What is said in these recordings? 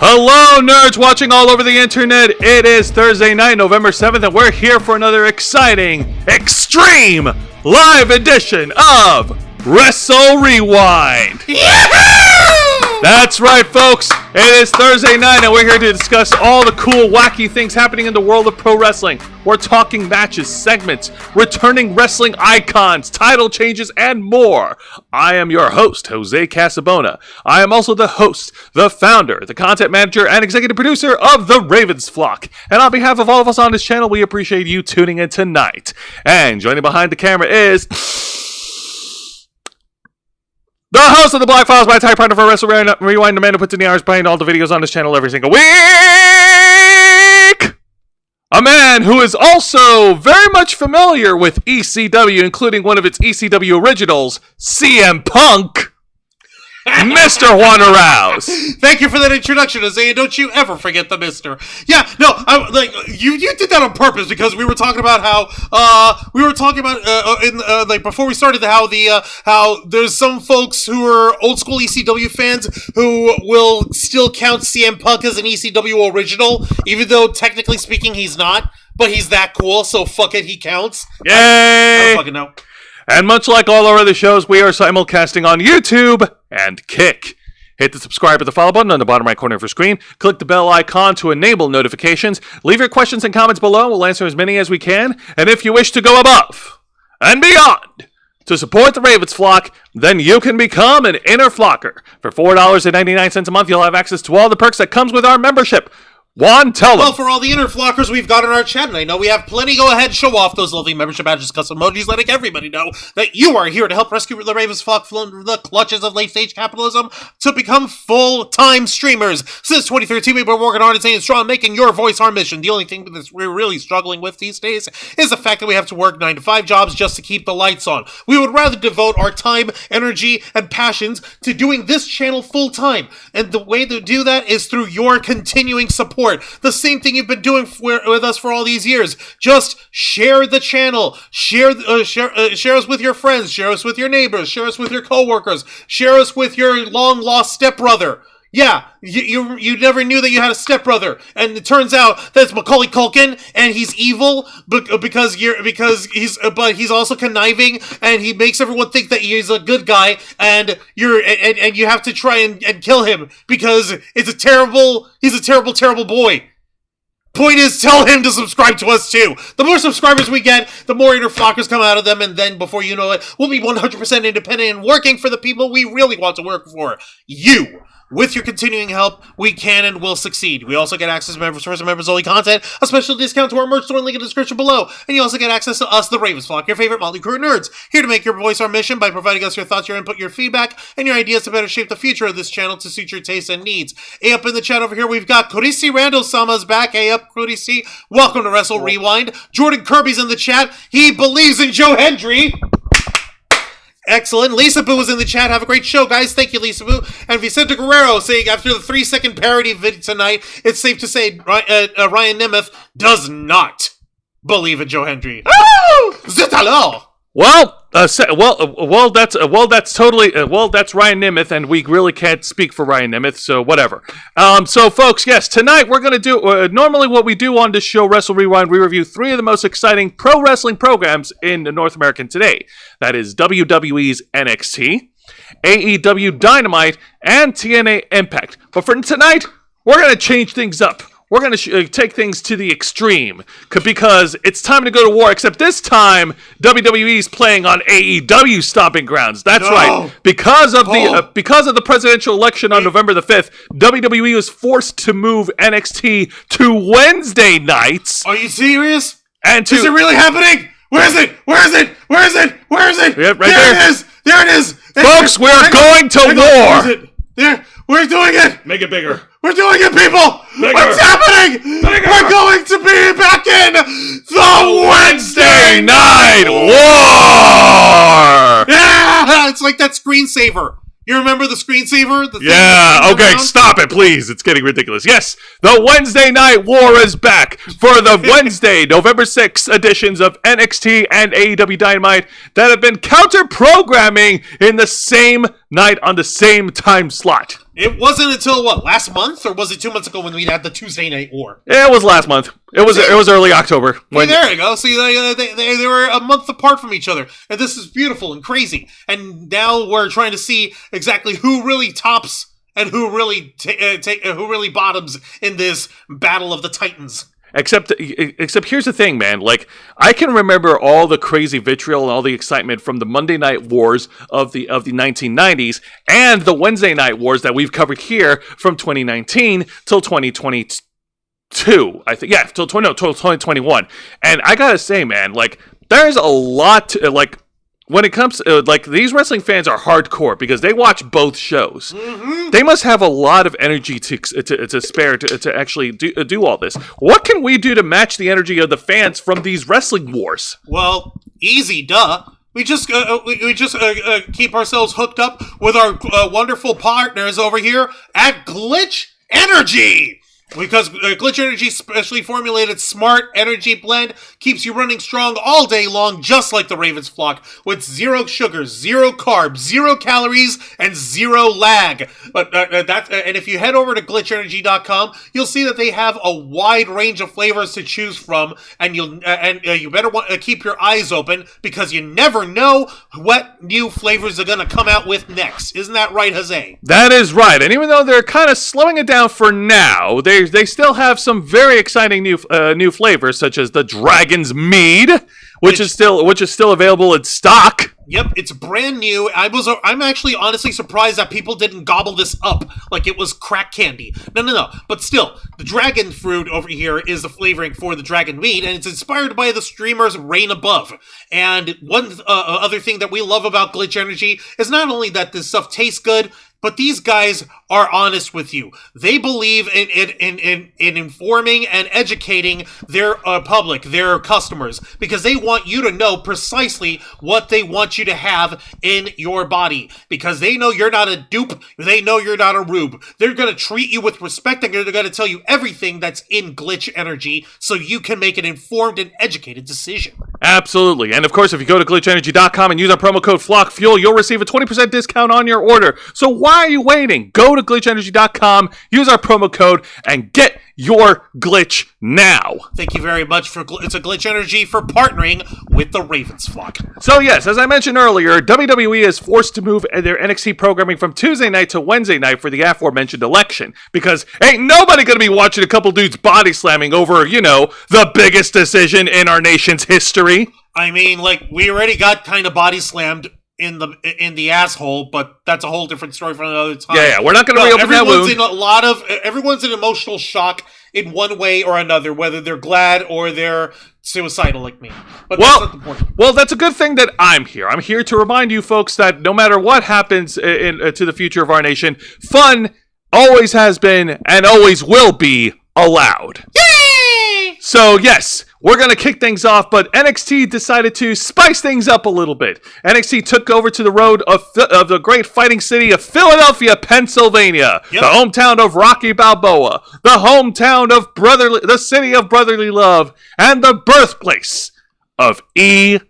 Hello, nerds watching all over the internet. It is Thursday night, November 7th, and we're here for another exciting, extreme live edition of Wrestle Rewind. Yahoo! That's right, folks. It is Thursday night, and we're here to discuss all the cool, wacky things happening in the world of pro wrestling. We're talking matches, segments, returning wrestling icons, title changes, and more. I am your host, Jose Casabona. I am also the host, the founder, the content manager, and executive producer of The Ravens Flock. And on behalf of all of us on this channel, we appreciate you tuning in tonight. And joining behind the camera is the host of the Black Files, my tag partner for Wrestle Rewind, the man who puts in the hours behind all the videos on this channel every single week. A man who is also very much familiar with ECW, including one of its ECW originals, CM Punk, Mr. Juan Arouse. Thank you for that introduction, Isaiah. Don't you ever forget the Mister. Yeah, no, you did that on purpose because we were talking about how before we started how there's some folks who are old school ECW fans who will still count CM Punk as an ECW original, even though technically speaking he's not. But he's that cool, so fuck it, he counts. Yay! I don't fucking know. And much like all our other shows, we are simulcasting on YouTube and Kick. Hit the subscribe or the follow button on the bottom right corner of your screen. Click the bell icon to enable notifications. Leave your questions and comments below. We'll answer as many as we can. And if you wish to go above and beyond to support the Ravens Flock, then you can become an inner flocker. For $4.99 a month, you'll have access to all the perks that comes with our membership. Juan, tell them. Well, for all the inner flockers we've got in our chat, and I know we have plenty, go ahead, show off those lovely membership badges, custom emojis, letting everybody know that you are here to help rescue the Ravens Flock from the clutches of late-stage capitalism to become full-time streamers. Since 2013, we've been working hard and staying strong, making your voice our mission. The only thing that we're really struggling with these days is the fact that we have to work 9-to-5 jobs just to keep the lights on. We would rather devote our time, energy, and passions to doing this channel full-time, and the way to do that is through your continuing support. The same thing you've been doing with us for all these years. Just share the channel. Share us with your friends. Share us with your neighbors. Share us with your coworkers. Share us with your long-lost stepbrother. Yeah, you never knew that you had a stepbrother, and it turns out that's Macaulay Culkin, and he's evil because he's also conniving, and he makes everyone think that he's a good guy, and you have to try and kill him because he's a terrible boy. Point is, tell him to subscribe to us too. The more subscribers we get, the more inner flockers come out of them, and then before you know it, we'll be 100% independent and working for the people we really want to work for. You. With your continuing help, we can and will succeed. We also get access to members-only content, a special discount to our merch store, link in the description below, and you also get access to us, the Ravens Flock, your favorite Motley Crew nerds, here to make your voice our mission by providing us your thoughts, your input, your feedback, and your ideas to better shape the future of this channel to suit your tastes and needs. Hey, up in the chat over here, we've got Kurisi Randall-sama's back. Hey, up, Kurisi. Welcome to Wrestle Rewind. Jordan Kirby's in the chat. He believes in Joe Hendry. Excellent. Lisa Boo was in the chat. Have a great show, guys. Thank you, Lisa Boo. And Vicente Guerrero saying, after the 3-second parody video tonight, it's safe to say Ryan Nemeth does not believe in Joe Hendry. Oh! Zut alors! That's Ryan Nemeth, and we really can't speak for Ryan Nemeth, so whatever. So folks, yes, tonight we're going to do, normally what we do on this show, Wrestle Rewind, we review 3 of the most exciting pro wrestling programs in North American today. That is WWE's NXT, AEW Dynamite, and TNA Impact. But for tonight, we're going to change things up. We're going to take things to the extreme because it's time to go to war, except this time WWE's playing on AEW stomping grounds. That's right. Because of the presidential election on November the 5th, WWE was forced to move NXT to Wednesday nights. Are you serious? Is it really happening? Where is it? Where is it? Where is it? Where is it? Yep, right there. It is. There it is. Folks, we're going to war. Where is it? There. We're doing it. Make it bigger. We're doing it, people! Bigger. What's happening? Bigger. We're going to be back in the Wednesday Night War! Yeah! It's like that screensaver. You remember the screensaver? Yeah, okay, stop it, please. It's getting ridiculous. Yes, the Wednesday Night War is back for the Wednesday, November 6th editions of NXT and AEW Dynamite that have been counter-programming in the same night on the same time slot. It wasn't until, last month? Or was it 2 months ago when we had the Tuesday Night War? It was last month. It was early October. There you go. See, they were a month apart from each other. And this is beautiful and crazy. And now we're trying to see exactly who really tops and who really who really bottoms in this battle of the Titans. Except here's the thing, man. Like, I can remember all the crazy vitriol and all the excitement from the Monday Night Wars of the 1990s and the Wednesday Night Wars that we've covered here from 2019 till 2022. I think, till 2021. And I gotta say, man, like, there's a lot to, like, when it comes to, these wrestling fans are hardcore because they watch both shows. Mm-hmm. They must have a lot of energy to spare to actually do all this. What can we do to match the energy of the fans from these wrestling wars? Well, easy, duh. We just keep ourselves hooked up with our wonderful partners over here at Glitch Energy. Because Glitch Energy's specially formulated smart energy blend keeps you running strong all day long, just like the Ravens flock, with 0 sugars, 0 carbs, 0 calories, and 0 lag. But and if you head over to glitchenergy.com, you'll see that they have a wide range of flavors to choose from, and you better keep your eyes open because you never know what new flavors they're going to come out with next. Isn't that right, Jose? That is right. And even though they're kind of slowing it down for now, they still have some very exciting new flavors, such as the Dragon's Mead, which is still available in stock. Yep, it's brand new. I'm actually honestly surprised that people didn't gobble this up like it was crack candy. No. But still, the dragon fruit over here is the flavoring for the Dragon Mead, and it's inspired by the streamer's Reign Above. And one other thing that we love about Glitch Energy is not only that this stuff tastes good, but these guys are honest with you. They believe in informing and educating their public, their customers, because they want you to know precisely what they want you to have in your body. Because they know you're not a dupe. They know you're not a rube. They're going to treat you with respect, and they're going to tell you everything that's in Glitch Energy so you can make an informed and educated decision. Absolutely. And of course, if you go to glitchenergy.com and use our promo code FLOCKFUEL, you'll receive a 20% discount on your order. So why are you waiting? Go to glitchenergy.com, use our promo code, and get your glitch now. Thank you very much to Glitch Energy for partnering with the Ravens flock. So yes, as I mentioned earlier, WWE is forced to move their NXT programming from Tuesday night to Wednesday night for the aforementioned election, because ain't nobody gonna be watching a couple dudes body slamming over, the biggest decision in our nation's history. I mean, we already got kind of body slammed in the asshole, but that's a whole different story for another time. Yeah, we're not going to reopen that wound. Everyone's in emotional shock in one way or another, whether they're glad or they're suicidal like me. But that's not the point. Well, that's a good thing that I'm here. I'm here to remind you folks that no matter what happens to the future of our nation, fun always has been and always will be allowed. Yay! So yes, we're going to kick things off, but NXT decided to spice things up a little bit. NXT took over to the road of the great fighting city of Philadelphia, Pennsylvania, the hometown of Rocky Balboa, the hometown of the city of brotherly love, and the birthplace of ECW,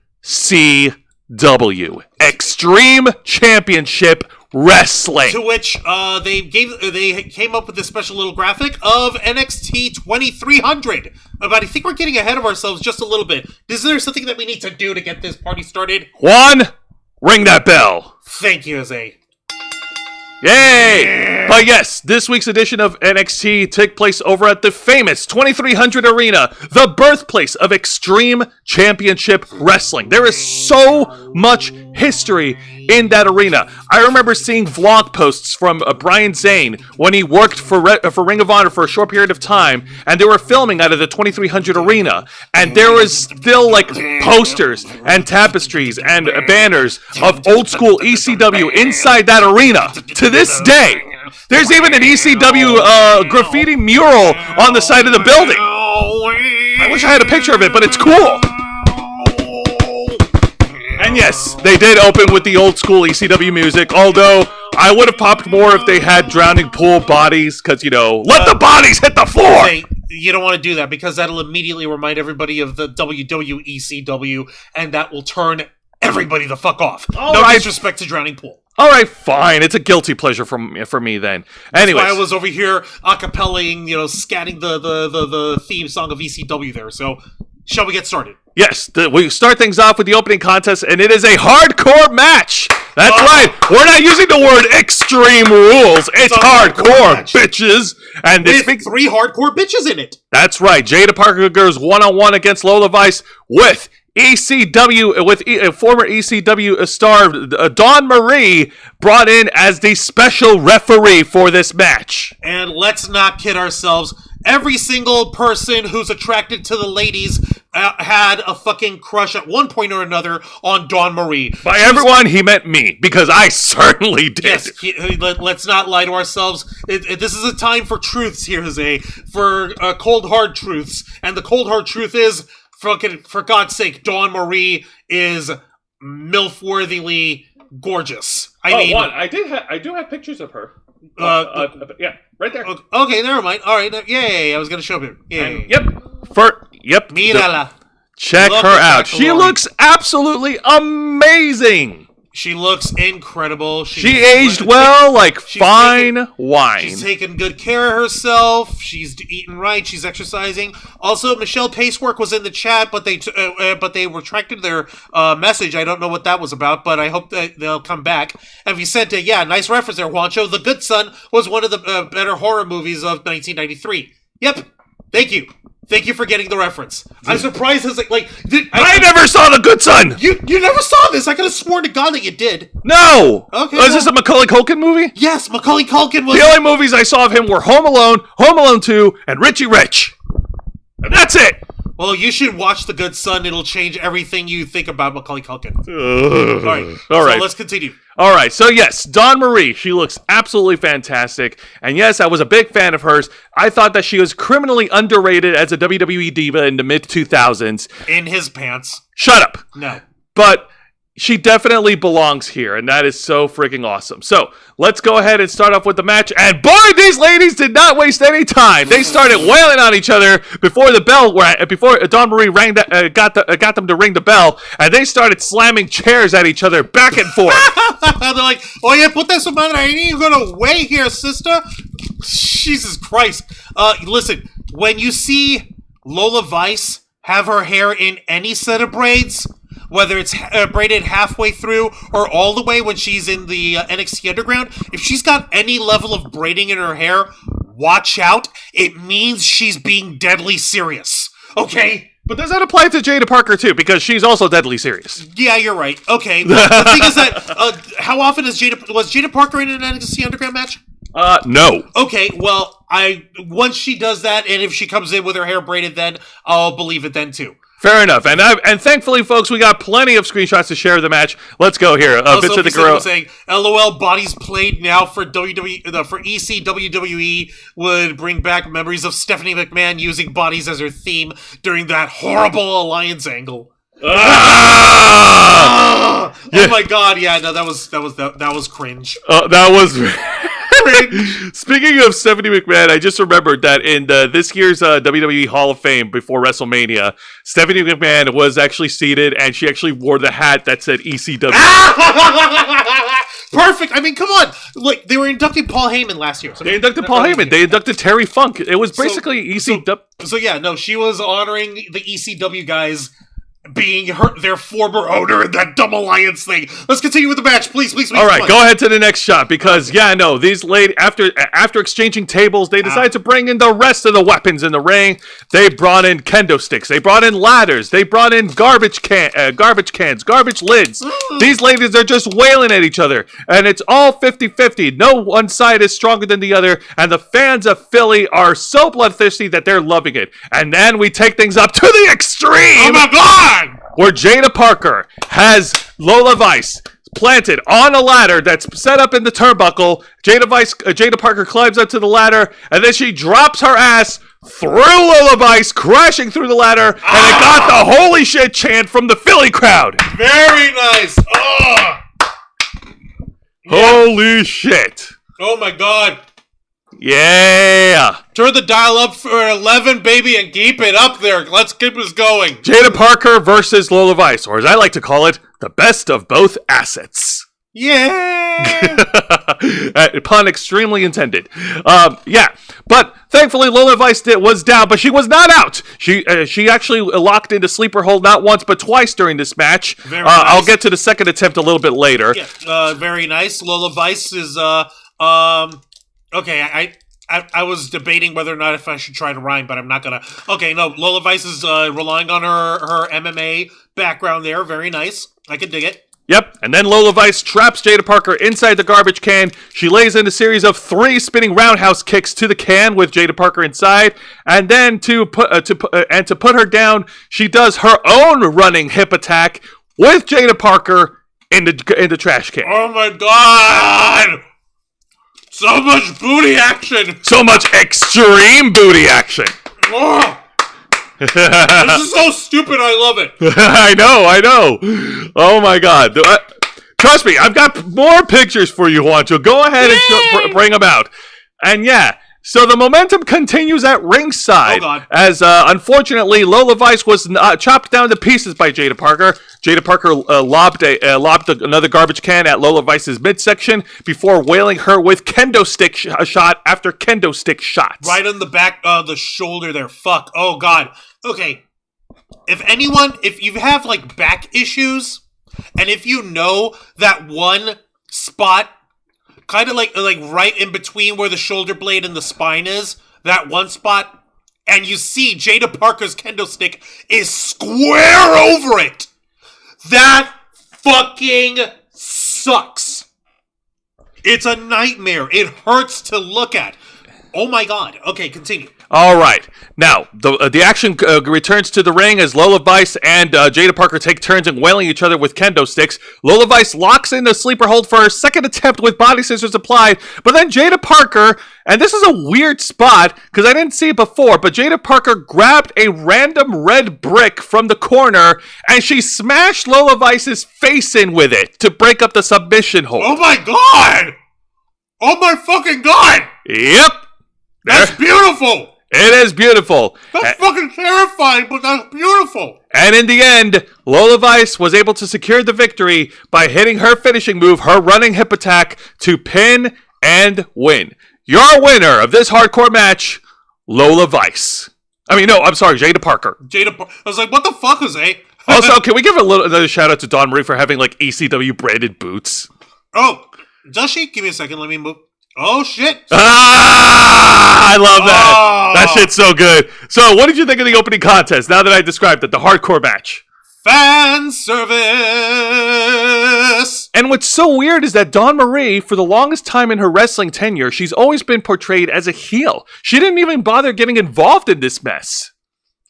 Extreme Championship Wrestling. To which they came up with this special little graphic of NXT 2300. But I think we're getting ahead of ourselves just a little bit. Is there something that we need to do to get this party started? Juan, ring that bell. Thank you, Jose. Yay! But yes, this week's edition of NXT took place over at the famous 2300 Arena, the birthplace of Extreme Championship Wrestling. There is so much history in that arena. I remember seeing vlog posts from Brian Zane when he worked for Ring of Honor for a short period of time, and they were filming out of the 2300 Arena, and there was still posters and tapestries and banners of old school ECW inside that arena to this day. There's even an ECW graffiti mural on the side of the building. I wish I had a picture of it, but it's cool. And yes, they did open with the old school ECW music, although I would have popped more if they had drowning pool bodies, because, let the bodies hit the floor! Okay, you don't want to do that, because that'll immediately remind everybody of the WWECW, and that will turn everybody the fuck off. No disrespect to Drowning Pool. All right, fine. It's a guilty pleasure for me then. Anyways. That's why I was over here acapelling, scatting the theme song of ECW there. So, shall we get started? Yes, we start things off with the opening contest, and it is a hardcore match. That's right. We're not using the word extreme rules. It's hardcore, bitches. And with 3 hardcore bitches in it. That's right. Jada Parker goes one-on-one against Lola Vice with former ECW star Dawn Marie brought in as the special referee for this match. And let's not kid ourselves. Every single person who's attracted to the ladies had a fucking crush at one point or another on Dawn Marie. By everyone, he meant me, because I certainly did. Yes, let's not lie to ourselves. This is a time for truths here, Jose. For cold hard truths. And the cold hard truth is, for God's sake, Dawn Marie is MILF-worthily gorgeous. I do have pictures of her. Yeah, right there. Okay, never mind. All right, yay! I was gonna show him. Yay. Yep. Mírala. Check her out. She looks absolutely amazing. She looks incredible. She aged well, like fine wine. She's taking good care of herself. She's eating right. She's exercising. Also, Michelle Pacework was in the chat, but they retracted their message. I don't know what that was about, but I hope that they'll come back. And Vicente, nice reference there, Juancho. The Good Son was one of the better horror movies of 1993. Yep. Thank you. Thank you for getting the reference. I'm surprised. I never saw The Good Son. You never saw this. I could have sworn to God that you did. No. Okay. Is this a Macaulay Culkin movie? Yes, Macaulay Culkin was. The only movies I saw of him were Home Alone, Home Alone 2, and Richie Rich. And that's it. Well, you should watch The Good Son. It'll change everything you think about Macaulay Culkin. All right. So let's continue. All right. So, yes, Dawn Marie. She looks absolutely fantastic. And, yes, I was a big fan of hers. I thought that she was criminally underrated as a WWE diva in the mid-2000s. In his pants. Shut up. No. But she definitely belongs here, and that is so freaking awesome. So, let's go ahead and start off with the match. And boy, these ladies did not waste any time. They started wailing on each other before the bell, before Dawn Marie got them to ring the bell, and they started slamming chairs at each other back and forth. They're like, oye, ponte su madre ahí, you're gonna wait here, sister. Jesus Christ. Listen, when you see Lola Vice have her hair in any set of braids, whether it's braided halfway through or all the way when she's in the NXT Underground, if she's got any level of braiding in her hair, watch out. It means she's being deadly serious. Okay? But does that apply to Jada Parker, too? Because she's also deadly serious. Yeah, you're right. Okay. The thing is that, how often was Jada Parker in an NXT Underground match? No. Okay, well, once she does that, and if she comes in with her hair braided then, I'll believe it then, too. Fair enough, and thankfully, folks, we got plenty of screenshots to share of the match. Let's go here. Also, Vincent the Guerrero saying, "LOL, bodies played now for for ECWWE would bring back memories of Stephanie McMahon using bodies as her theme during that horrible alliance angle." Ah! Oh my God! Yeah, no, that was cringe. That was. Speaking of Stephanie McMahon, I just remembered that in this year's WWE Hall of Fame before WrestleMania, Stephanie McMahon was actually seated and she actually wore the hat that said ECW. Perfect. I mean, come on. Look, they were inducting Paul Heyman last year. So they inducted Paul Heyman. They inducted Terry Funk. It was basically ECW. So yeah, no, she was honoring the ECW guys being their former owner in that dumb alliance thing. Let's continue with the match, please. All right, go ahead to the next shot because these ladies after exchanging tables, they decided to bring in the rest of the weapons in the ring. They brought in kendo sticks, they brought in ladders, they brought in garbage cans, garbage lids. These ladies are just wailing at each other, and it's all 50-50. No one side is stronger than the other, and the fans of Philly are so bloodthirsty that they're loving it. And then we take things up to the extreme. Oh my God! Where Jada Parker has Lola Vice planted on a ladder that's set up in the turnbuckle. Jada Parker climbs up to the ladder, and then she drops her ass through Lola Vice, crashing through the ladder, and it got the holy shit chant from the Philly crowd. Very nice. Oh. Holy shit. Oh my God. Yeah. Turn the dial up for 11, baby, and keep it up there. Let's keep this going. Jada Parker versus Lola Vice, or as I like to call it, the best of both assets. Yeah. Pun extremely intended. Yeah, but thankfully Lola Vice was down, but she was not out. She actually locked into sleeper hold not once but twice during this match. Very nice. I'll get to the second attempt a little bit later. Yeah, very nice. Lola Vice is okay. I was debating whether or not if I should try to rhyme, but I'm not gonna. Okay, no, Lola Vice is relying on her MMA background there. Very nice. I can dig it. Yep, and then Lola Vice traps Jada Parker inside the garbage can. She lays in a series of 3 spinning roundhouse kicks to the can with Jada Parker inside, and then to put her down, she does her own running hip attack with Jada Parker in the trash can. Oh my god! So much booty action! So much extreme booty action! Oh. This is so stupid, I love it! I know! Oh my god. Trust me, I've got more pictures for you, Juancho. Go ahead and bring them out. And yeah, so the momentum continues at ringside. Oh god. As unfortunately, Lola Vice was chopped down to pieces by Jada Parker. Jada Parker lobbed another garbage can at Lola Vice's midsection before wailing her with kendo stick shot after kendo stick shots. Right on the back of the shoulder there. Fuck. Oh god. Okay. If you have like back issues, and if you know that one spot, kind of like right in between where the shoulder blade and the spine is, that one spot, and you see Jada Parker's kendo stick is square over it, that fucking sucks. It's a nightmare. It hurts to look at. Oh my god. Okay, continue. All right. Now, the action returns to the ring as Lola Vice and Jada Parker take turns in wailing each other with kendo sticks. Lola Vice locks in the sleeper hold for her second attempt with body scissors applied, but then Jada Parker, and this is a weird spot because I didn't see it before, but Jada Parker grabbed a random red brick from the corner and she smashed Lola Vice's face in with it to break up the submission hold. Oh my god! Oh my fucking god! Yep. That's beautiful! It is beautiful. That's fucking terrifying, but that's beautiful. And in the end, Lola Vice was able to secure the victory by hitting her finishing move, her running hip attack, to pin and win. Your winner of this hardcore match, Lola Vice. Jada Parker. I was like, what the fuck, Jose? Also, can we give another shout out to Dawn Marie for having like ECW branded boots? Oh, does she? Give me a second, let me move. Oh, shit. I love that. Oh. That shit's so good. So, what did you think of the opening contest now that I described it, the hardcore match? Fan service. And what's so weird is that Dawn Marie, for the longest time in her wrestling tenure, she's always been portrayed as a heel. She didn't even bother getting involved in this mess.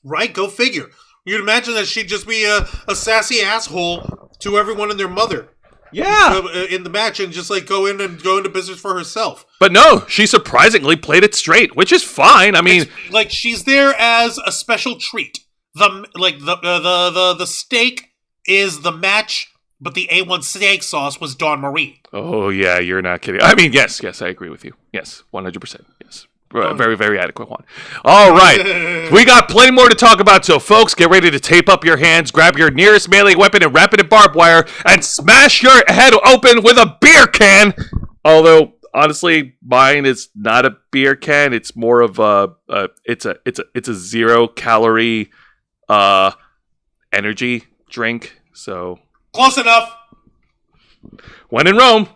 Right, go figure. You'd imagine that she'd just be a sassy asshole to everyone and their mother. Yeah, in the match and just like go into business for herself. But no, she surprisingly played it straight, which is fine. I mean, like she's there as a special treat. The steak is the match, but the A1 steak sauce was Dawn Marie. Oh yeah, you're not kidding. I mean, yes, I agree with you. Yes, 100%. Yes. Very, very adequate one. All right. We got plenty more to talk about, so folks, get ready to tape up your hands, grab your nearest melee weapon and wrap it in barbed wire, and smash your head open with a beer can. Although, honestly, mine is not a beer can. It's more of it's a 0-calorie energy drink. So close enough. When in Rome.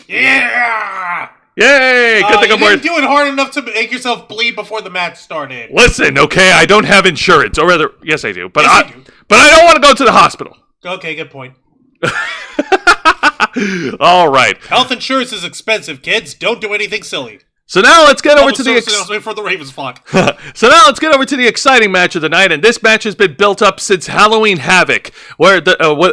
Yeah. Yay! Good thing I'm didn't do it hard enough to make yourself bleed before the match started. Listen, okay, I don't have insurance, or rather, yes I do, but yes, but I don't want to go to the hospital. Okay, good point. All right. Health insurance is expensive, kids. Don't do anything silly. So now let's get over to the for the Ravens flock. So now let's get over to the exciting match of the night, and this match has been built up since Halloween Havoc, where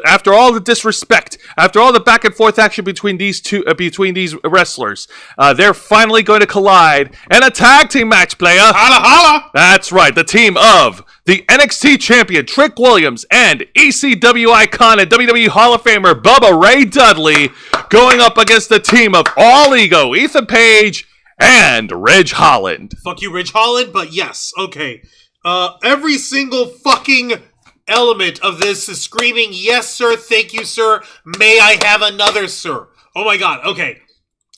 after all the disrespect, after all the back and forth action between these wrestlers, they're finally going to collide in a tag team match, player. Holla holla! That's right, the team of the NXT champion Trick Williams and ECW icon and WWE Hall of Famer Bubba Ray Dudley going up against the team of All Ego, Ethan Page and Ridge Holland. Fuck you, Ridge Holland, but yes, okay. Every single fucking element of this is screaming, "Yes, sir, thank you, sir. May I have another, sir?" Oh my God. Okay.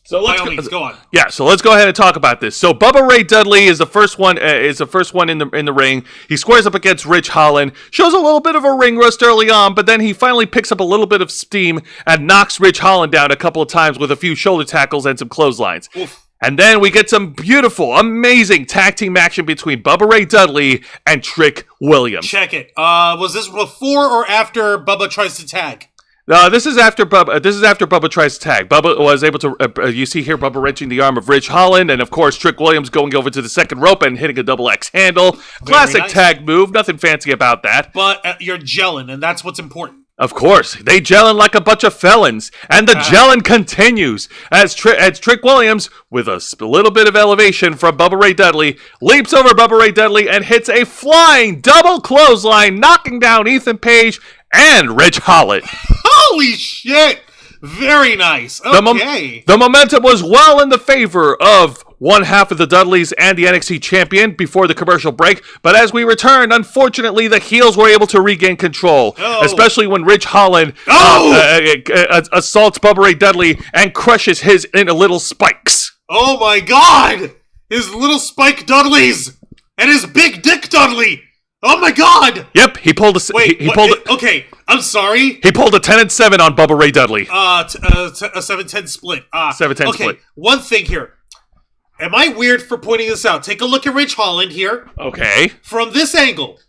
So by all means, go on. Yeah, so let's go ahead and talk about this. So Bubba Ray Dudley is the first one. In the ring. He squares up against Rich Holland. Shows a little bit of a ring rust early on, but then he finally picks up a little bit of steam and knocks Rich Holland down a couple of times with a few shoulder tackles and some clotheslines. Oof. And then we get some beautiful, amazing tag team action between Bubba Ray Dudley and Trick Williams. Check it. Was this before or after Bubba tries to tag? This is after Bubba. This is after Bubba tries to tag. Bubba was able to. You see here, Bubba wrenching the arm of Rich Holland, and of course Trick Williams going over to the second rope and hitting a double X handle. Classic nice tag move. Nothing fancy about that. But you're gelling, and that's what's important. Of course, they gelling like a bunch of felons, and the gelling continues as Trick Williams, with a little bit of elevation from Bubba Ray Dudley, leaps over Bubba Ray Dudley and hits a flying double clothesline, knocking down Ethan Page and Rich Holland. Holy shit! Very nice. Okay. The momentum was well in the favor of one half of the Dudleys and the NXT champion before the commercial break, but as we returned, unfortunately, the heels were able to regain control, especially when Rich Holland assaults Bubba Ray Dudley and crushes his into little spikes. Oh my God! His little spike Dudleys and his big dick Dudley. Oh my God! Yep, he pulled a. He pulled. Okay, I'm sorry. He pulled a 10-7 on Bubba Ray Dudley. A 7-10 split. 7-10 split. One thing here. Am I weird for pointing this out? Take a look at Rich Holland here. Okay. From this angle,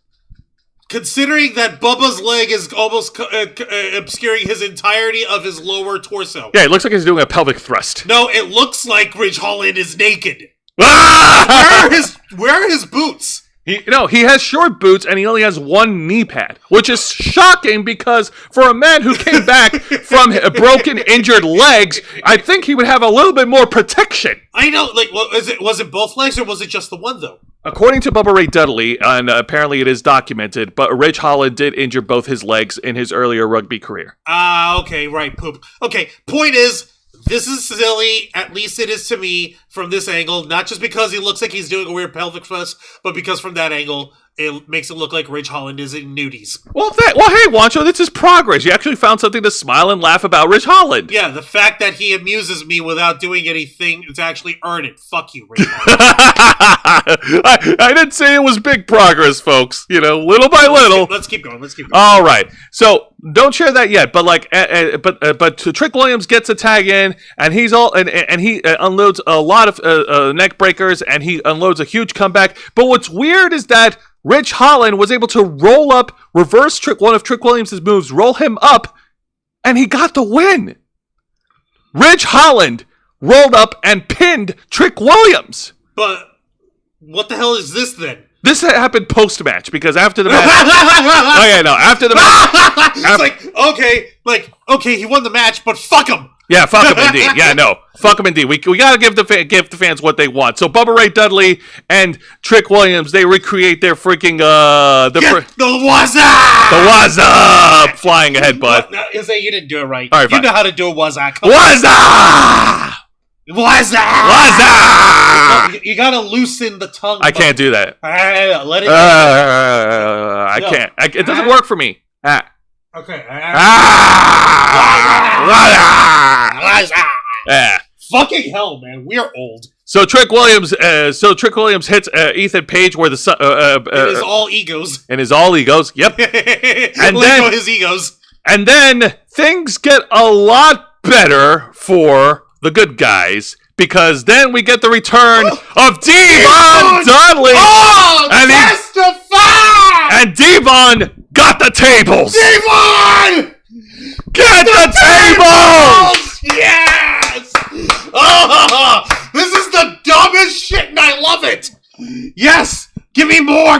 considering that Bubba's leg is almost obscuring his entirety of his lower torso. Yeah, it looks like he's doing a pelvic thrust. No, it looks like Rich Holland is naked. Ah! Where are his boots? He has short boots and he only has one knee pad, which is shocking because for a man who came back from broken, injured legs, I think he would have a little bit more protection. I know, was it both legs or was it just the one though? According to Bubba Ray Dudley, and apparently it is documented, but Rich Holland did injure both his legs in his earlier rugby career. Okay, right, poop. Okay, point is, this is silly, at least it is to me, from this angle. Not just because he looks like he's doing a weird pelvic thrust, but because from that angle, it makes it look like Rich Holland is in nudies. Well, hey, Wancho, this is progress. You actually found something to smile and laugh about Rich Holland. Yeah, the fact that he amuses me without doing anything to actually earn it. Fuck you, Rich Holland. I didn't say it was big progress, folks. Little by little. Let's keep going. All right. So don't share that yet. But Trick Williams gets a tag in, and he unloads a lot of neck breakers, and he unloads a huge comeback. But what's weird is that Rich Holland was able to reverse one of Trick Williams' moves, roll him up, and he got the win. Rich Holland rolled up and pinned Trick Williams. But what the hell is this then? This happened post-match, because after the match... after the match... It's okay, he won the match, but fuck him! Yeah, fuck him indeed. Yeah, no. Fuck him indeed. We gotta give the fans what they want. So Bubba Ray Dudley and Trick Williams, they recreate their freaking the Wazza! The Wazza! Flying ahead, bud. No, you didn't do it right. All right, you know how to do a Wazza. Wazza! No, you gotta loosen the tongue. I can't do that. Let it. I can't. It doesn't work for me. Okay. Fucking hell, man. We are old. So Trick Williams hits Ethan Page where it is all egos. And his all egos. Yep. And then his egos. And then things get a lot better for the good guys, because then we get the return of Devon Dudley. Oh, and testify! And Devon got the tables. Devon! Get the tables! Yes! Oh, this is the dumbest shit, and I love it. Yes! Give me more!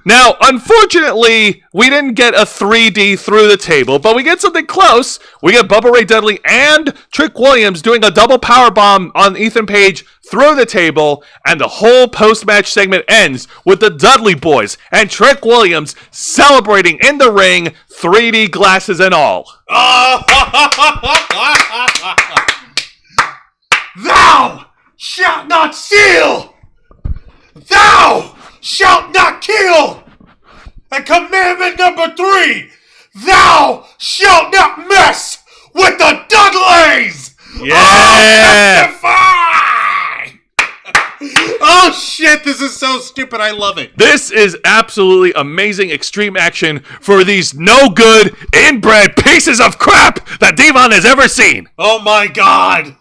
Now, unfortunately, we didn't get a 3D through the table, but we get something close. We get Bubba Ray Dudley and Trick Williams doing a double powerbomb on Ethan Page through the table, and the whole post-match segment ends with the Dudley boys and Trick Williams celebrating in the ring, 3D glasses and all. Thou shalt not steal! Thou shalt not kill! And commandment Yeah! Oh shit, this is so stupid, I love it. This is absolutely amazing extreme action for these no good, inbred pieces of crap that Devon has ever seen. Oh my god.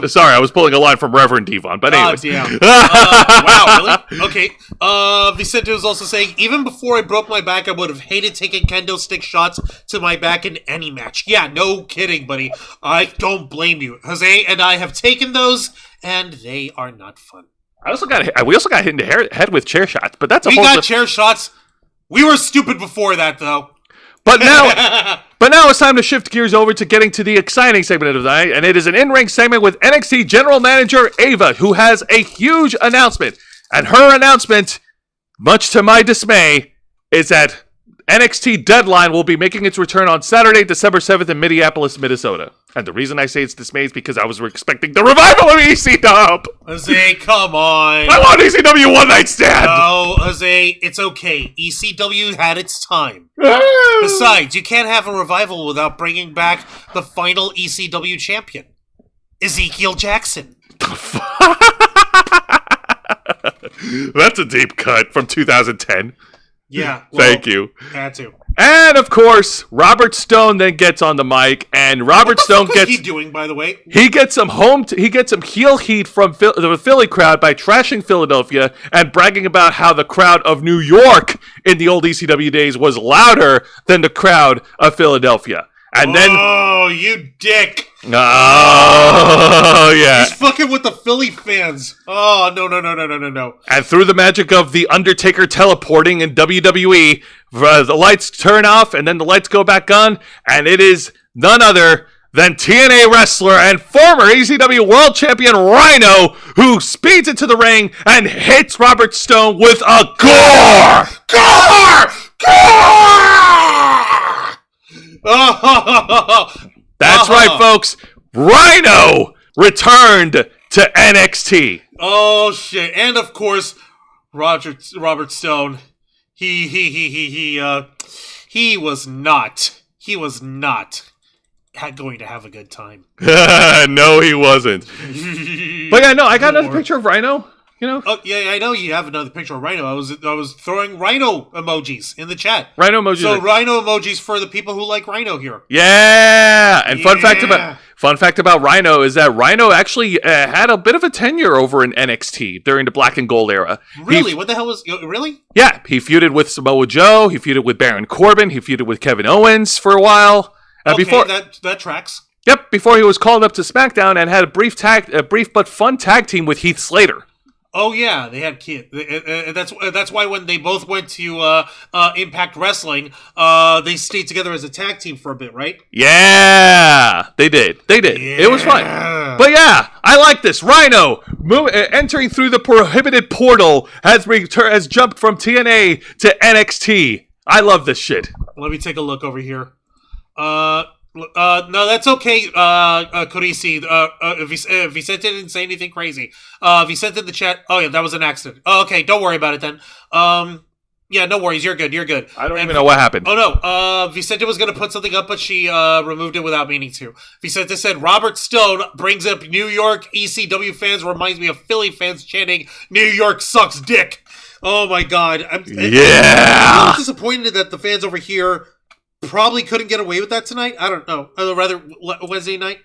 Sorry, I was pulling a line from Reverend Devon, but anyways. Damn. Wow, really? Okay. Vicente was also saying, even before I broke my back, I would have hated taking kendo stick shots to my back in any match. Yeah, no kidding, buddy. I don't blame you. Jose and I have taken those, and they are not fun. We also got hit in the head with chair shots, but that's we got chair shots. We were stupid before that, though. But now it's time to shift gears over to getting to the exciting segment of the night, and it is an in-ring segment with NXT General Manager Ava, who has a huge announcement. And her announcement, much to my dismay, is that NXT Deadline will be making its return on Saturday, December 7th in Minneapolis, Minnesota. And the reason I say it's dismay is because I was expecting the revival of ECW. Jose, come on. I want ECW one night stand. No, Jose, it's okay. ECW had its time. Besides, you can't have a revival without bringing back the final ECW champion, Ezekiel Jackson. That's a deep cut from 2010. Yeah. Well, thank you. Had to. And of course, Robert Stone then gets on the mic, and Robert Stone gets. What's he doing, by the way? He gets some heel heat from the Philly crowd by trashing Philadelphia and bragging about how the crowd of New York in the old ECW days was louder than the crowd of Philadelphia. And then, oh, you dick! Oh, yeah. He's fucking with the Philly fans. Oh, no. And through the magic of the Undertaker teleporting in WWE, the lights turn off and then the lights go back on, and it is none other than TNA wrestler and former ECW World Champion Rhino, who speeds into the ring and hits Robert Stone with a gore! That's right, folks. Rhino returned to NXT. Oh shit! And of course, Robert Stone. He was not going to have a good time. No, he wasn't. But yeah, no, I got another picture of Rhino. You know? Oh yeah, I know you have another picture of Rhino. I was throwing Rhino emojis in the chat. Rhino emojis. So Rhino emojis for the people who like Rhino here. Yeah. And fun fact about Rhino is that Rhino actually had a bit of a tenure over in NXT during the Black and Gold era. Really? What the hell was really? Yeah, he feuded with Samoa Joe. He feuded with Baron Corbin. He feuded with Kevin Owens for a while. Okay, that tracks. Yep. Before he was called up to SmackDown and had a brief but fun tag team with Heath Slater. Oh yeah, they had kids. That's why when they both went to Impact Wrestling, they stayed together as a tag team for a bit, right? Yeah, they did. Yeah. It was fun. But yeah, I like this. Rhino entering through the prohibited portal has jumped from TNA to NXT. I love this shit. Let me take a look over here. No, that's okay, Carisi. Vicente didn't say anything crazy. Vicente in the chat. Oh, yeah, that was an accident. Oh, okay, don't worry about it then. Yeah, no worries. You're good. I don't even know what happened. Oh, no. Vicente was going to put something up, but she removed it without meaning to. Vicente said, Robert Stone brings up New York ECW fans, reminds me of Philly fans chanting, New York sucks dick. Oh, my God. I'm disappointed that the fans over here probably couldn't get away with that tonight. I don't know. Rather, Wednesday night.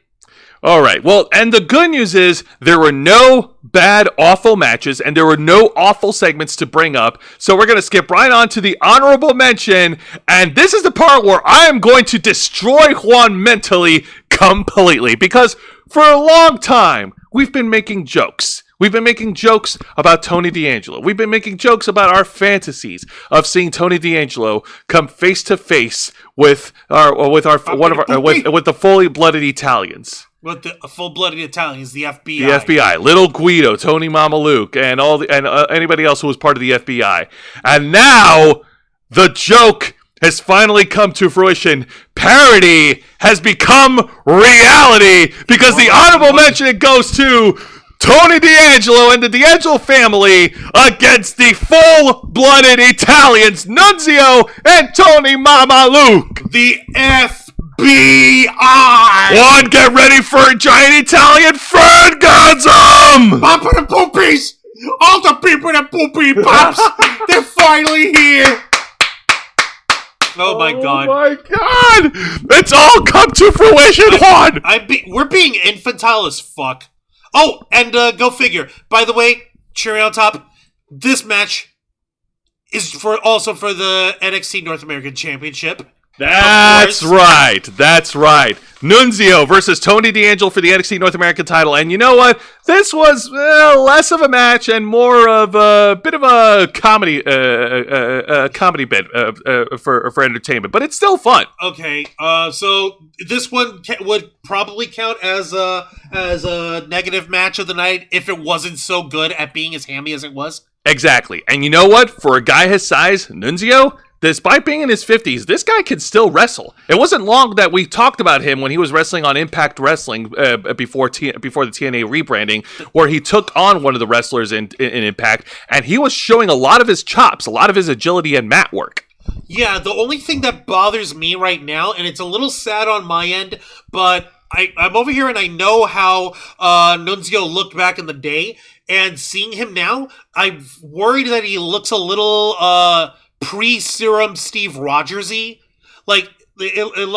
All right. Well, and the good news is there were no bad, awful matches, and there were no awful segments to bring up. So we're going to skip right on to the honorable mention, and this is the part where I am going to destroy Juan mentally completely, because for a long time, we've been making jokes. We've been making jokes about Tony D'Angelo. We've been making jokes about our fantasies of seeing Tony D'Angelo come face to face with the fully blooded Italians. With the full-blooded Italians, the FBI. The FBI, Little Guido, Tony Mama Luke, and anybody else who was part of the FBI. And now the joke has finally come to fruition. Parody has become reality because the honorable mention goes to Tony D'Angelo and the D'Angelo family against the full-blooded Italians, Nunzio and Tony Mama Luke. The FBI! be on. One, get ready for a giant Italian Ferngazm! Papa the poopies! All the people that poopy pops! They're finally here! Oh my god. Oh my god! It's all come to fruition, Juan! We're being infantile as fuck. Oh, and go figure. By the way, cherry on top, this match is also for the NXT North American Championship. That's right. Nunzio versus Tony D'Angelo for the NXT North American title. And you know what? This was less of a match and more of a bit of a comedy bit for entertainment. But it's still fun. Okay, so this one would probably count as a negative match of the night if it wasn't so good at being as hammy as it was. Exactly. And you know what? For a guy his size, Nunzio, despite being in his 50s, this guy can still wrestle. It wasn't long that we talked about him when he was wrestling on Impact Wrestling before the TNA rebranding, where he took on one of the wrestlers in Impact, and he was showing a lot of his chops, a lot of his agility and mat work. Yeah, the only thing that bothers me right now, and it's a little sad on my end, but I'm over here and I know how Nunzio looked back in the day, and seeing him now, I'm worried that he looks a little pre-serum Steve Rogers-y. Like, it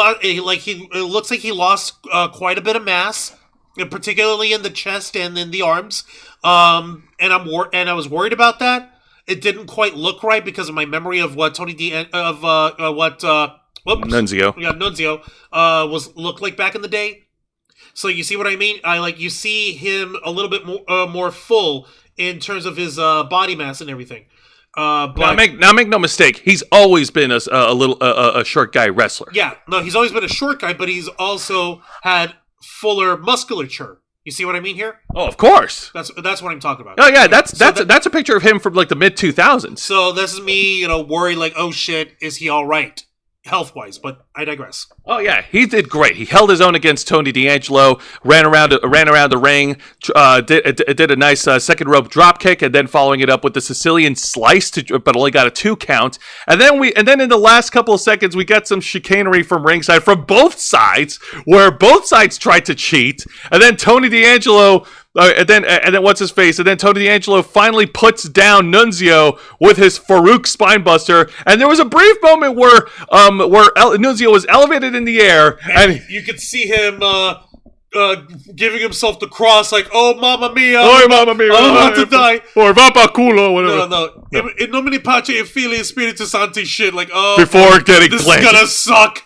looks like he lost quite a bit of mass, particularly in the chest and in the arms. And I was worried about that. It didn't quite look right because of my memory of what Nunzio. Yeah, Nunzio looked like back in the day. So you see what I mean? You see him a little bit more full in terms of his body mass and everything. But now make no mistake, he's always been a short guy wrestler. Yeah, no, he's always been a short guy, but he's also had fuller musculature. You see what I mean here? Oh, of course. That's what I'm talking about. Oh yeah, that's a picture of him from like the mid 2000s. So this is me, worried like, oh shit, is he all right health wise? But I digress. Oh yeah, he did great. He held his own against Tony D'Angelo, ran around the ring, did a nice second rope drop kick, and then following it up with the Sicilian slice, but only got a 2 count. And then in the last couple of seconds, we got some chicanery from ringside from both sides, where both sides tried to cheat, and then Tony D'Angelo. And then what's his face? And then Tony D'Angelo finally puts down Nunzio with his Farouk spinebuster. And there was a brief moment where Nunzio was elevated in the air, and you could see him giving himself the cross, like, "Oh, mamma mia! Oh, mamma mia! I'm about to die!" Or "Vapa culo," whatever. No. In nomine Pace e Filii e Spiritus Sancti shit. Like, oh, before getting this planted. Is gonna suck.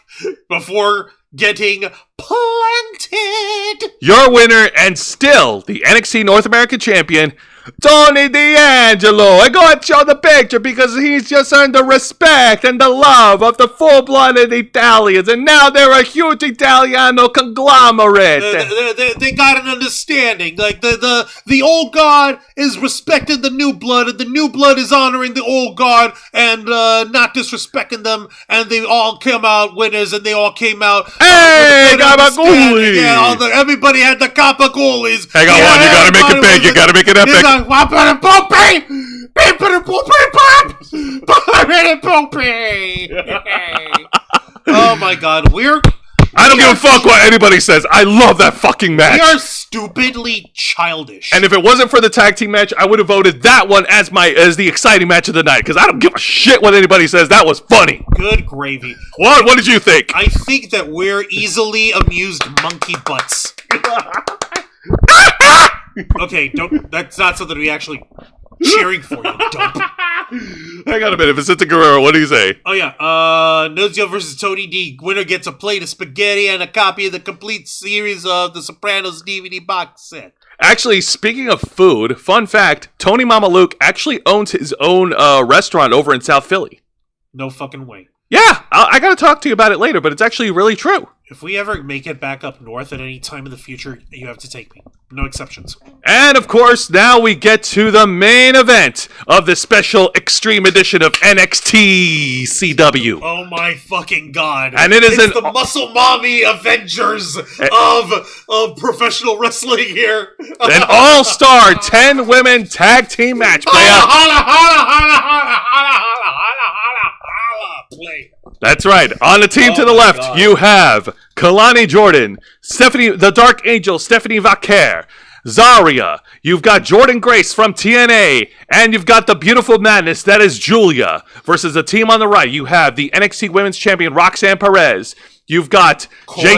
Before getting planted. Your winner and still the NXT North American champion, Tony D'Angelo. I go and show the picture because he's just earned the respect and the love of the full-blooded Italians, and now they're a huge Italiano conglomerate. They got an understanding. Like the old guard is respecting the new blood, and the new blood is honoring the old guard and not disrespecting them. And they all came out winners, and they all came out. Hey, Gabagouli! Yeah, everybody had the Gabagoolies. Hang on, you gotta make it big. You gotta make it epic. Oh my god, I don't give a fuck what anybody says. I love that fucking match. We are stupidly childish. And if it wasn't for the tag team match, I would have voted that one as the exciting match of the night, because I don't give a shit what anybody says. That was funny. Good gravy. What did you think? I think that we're easily amused monkey butts. Okay, that's not something we actually cheering for, you dump. Hang on a minute, Vicente Guerrero, what do you say? Oh yeah, Nunzio versus Tony D. Winner gets a plate of spaghetti and a copy of the complete series of The Sopranos DVD box set. Actually, speaking of food, fun fact, Tony Mamaluke actually owns his own restaurant over in South Philly. No fucking way. Yeah, I gotta talk to you about it later, but it's actually really true. If we ever make it back up north at any time in the future, you have to take me. No exceptions. And of course, now we get to the main event of the special extreme edition of NXT CW. Oh my fucking god. And it's the Muscle Mommy Avengers of professional wrestling here. An all-star 10-women tag team match play. That's right. On the team to the left, you have Kalani Jordan, the Dark Angel, Stephanie Vaquer, Zarya, you've got Jordan Grace from TNA, and you've got the beautiful madness that is Julia, versus the team on the right. You have the NXT Women's Champion Roxanne Perez. You've got Cora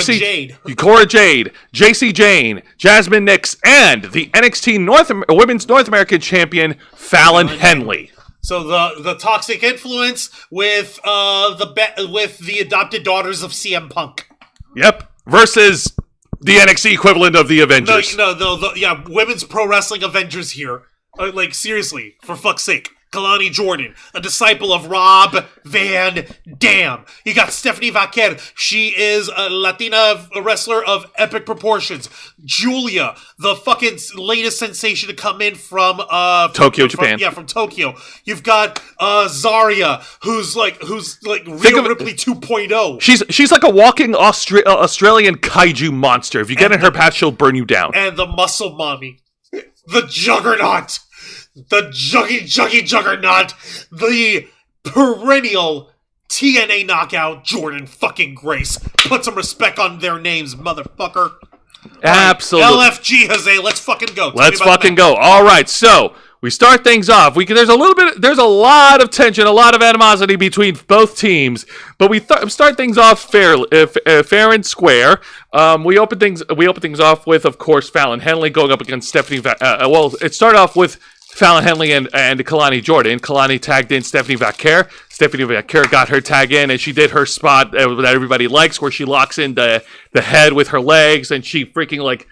Jade, JC Jane, Jasmine Nix, and the NXT Women's North American Champion Fallon Henley. So the toxic influence with the adopted daughters of CM Punk. Yep, versus the NXT equivalent of the Avengers. Yeah, women's pro wrestling Avengers here. Like, seriously, for fuck's sake. Kalani Jordan, a disciple of Rob Van Dam. You got Stephanie Vaquer. She is a Latina wrestler of epic proportions. Julia, the fucking latest sensation to come in from Tokyo, Japan. From Tokyo. You've got Zarya, who's like Rhea Ripley 2.0. She's like a walking Australian kaiju monster. If you get in her path, she'll burn you down. And the muscle mommy, the juggernaut. The juggy juggernaut, the perennial TNA knockout Jordan fucking Grace. Put some respect on their names, motherfucker. Absolutely. Right, LFG, Jose, let's fucking go. Let's fucking go. All right, so we start things off. There's a lot of tension, a lot of animosity between both teams, but we start things off fair and square. We open things off with, of course, Fallon Henley going up against Stephanie. It started off with Fallon Henley and Kalani Jordan. Kalani tagged in Stephanie Vaquer. Stephanie Vaquer got her tag in, and she did her spot that everybody likes, where she locks in the head with her legs, and she freaking like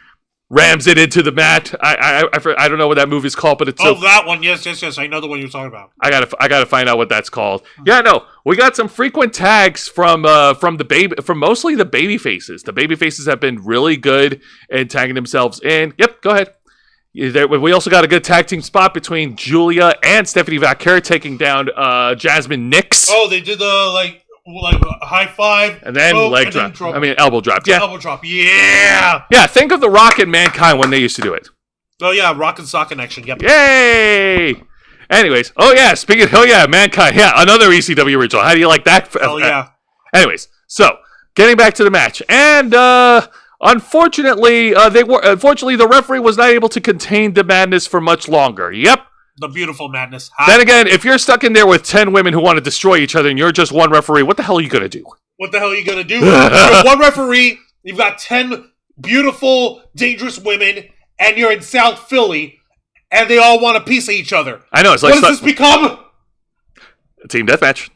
rams it into the mat. I don't know what that move is called, but it's that one. Yes. I know the one you're talking about. I gotta find out what that's called. Yeah, no, we got some frequent tags from mostly the baby faces. The baby faces have been really good at tagging themselves in. Yep, go ahead. We also got a good tag team spot between Julia and Stephanie Vaquer taking down Jasmine Nix. Oh, they did the like high five and then leg drop. Elbow drop. Yeah, elbow drop. Yeah. Yeah. Think of the Rock and Mankind when they used to do it. Oh yeah, Rock and Sock Connection. Yep. Yay! Anyways, Mankind. Yeah, another ECW original. How do you like that? Oh yeah. Anyways, so getting back to the match, and unfortunately, the referee was not able to contain the madness for much longer. Yep. The beautiful madness. Then again, if you're stuck in there with 10 women who want to destroy each other and you're just one referee, what the hell are you going to do? What the hell are you going to do? You're one referee, you've got 10 beautiful, dangerous women, and you're in South Philly, and they all want a piece of each other. I know. It's like what does this become? A team deathmatch.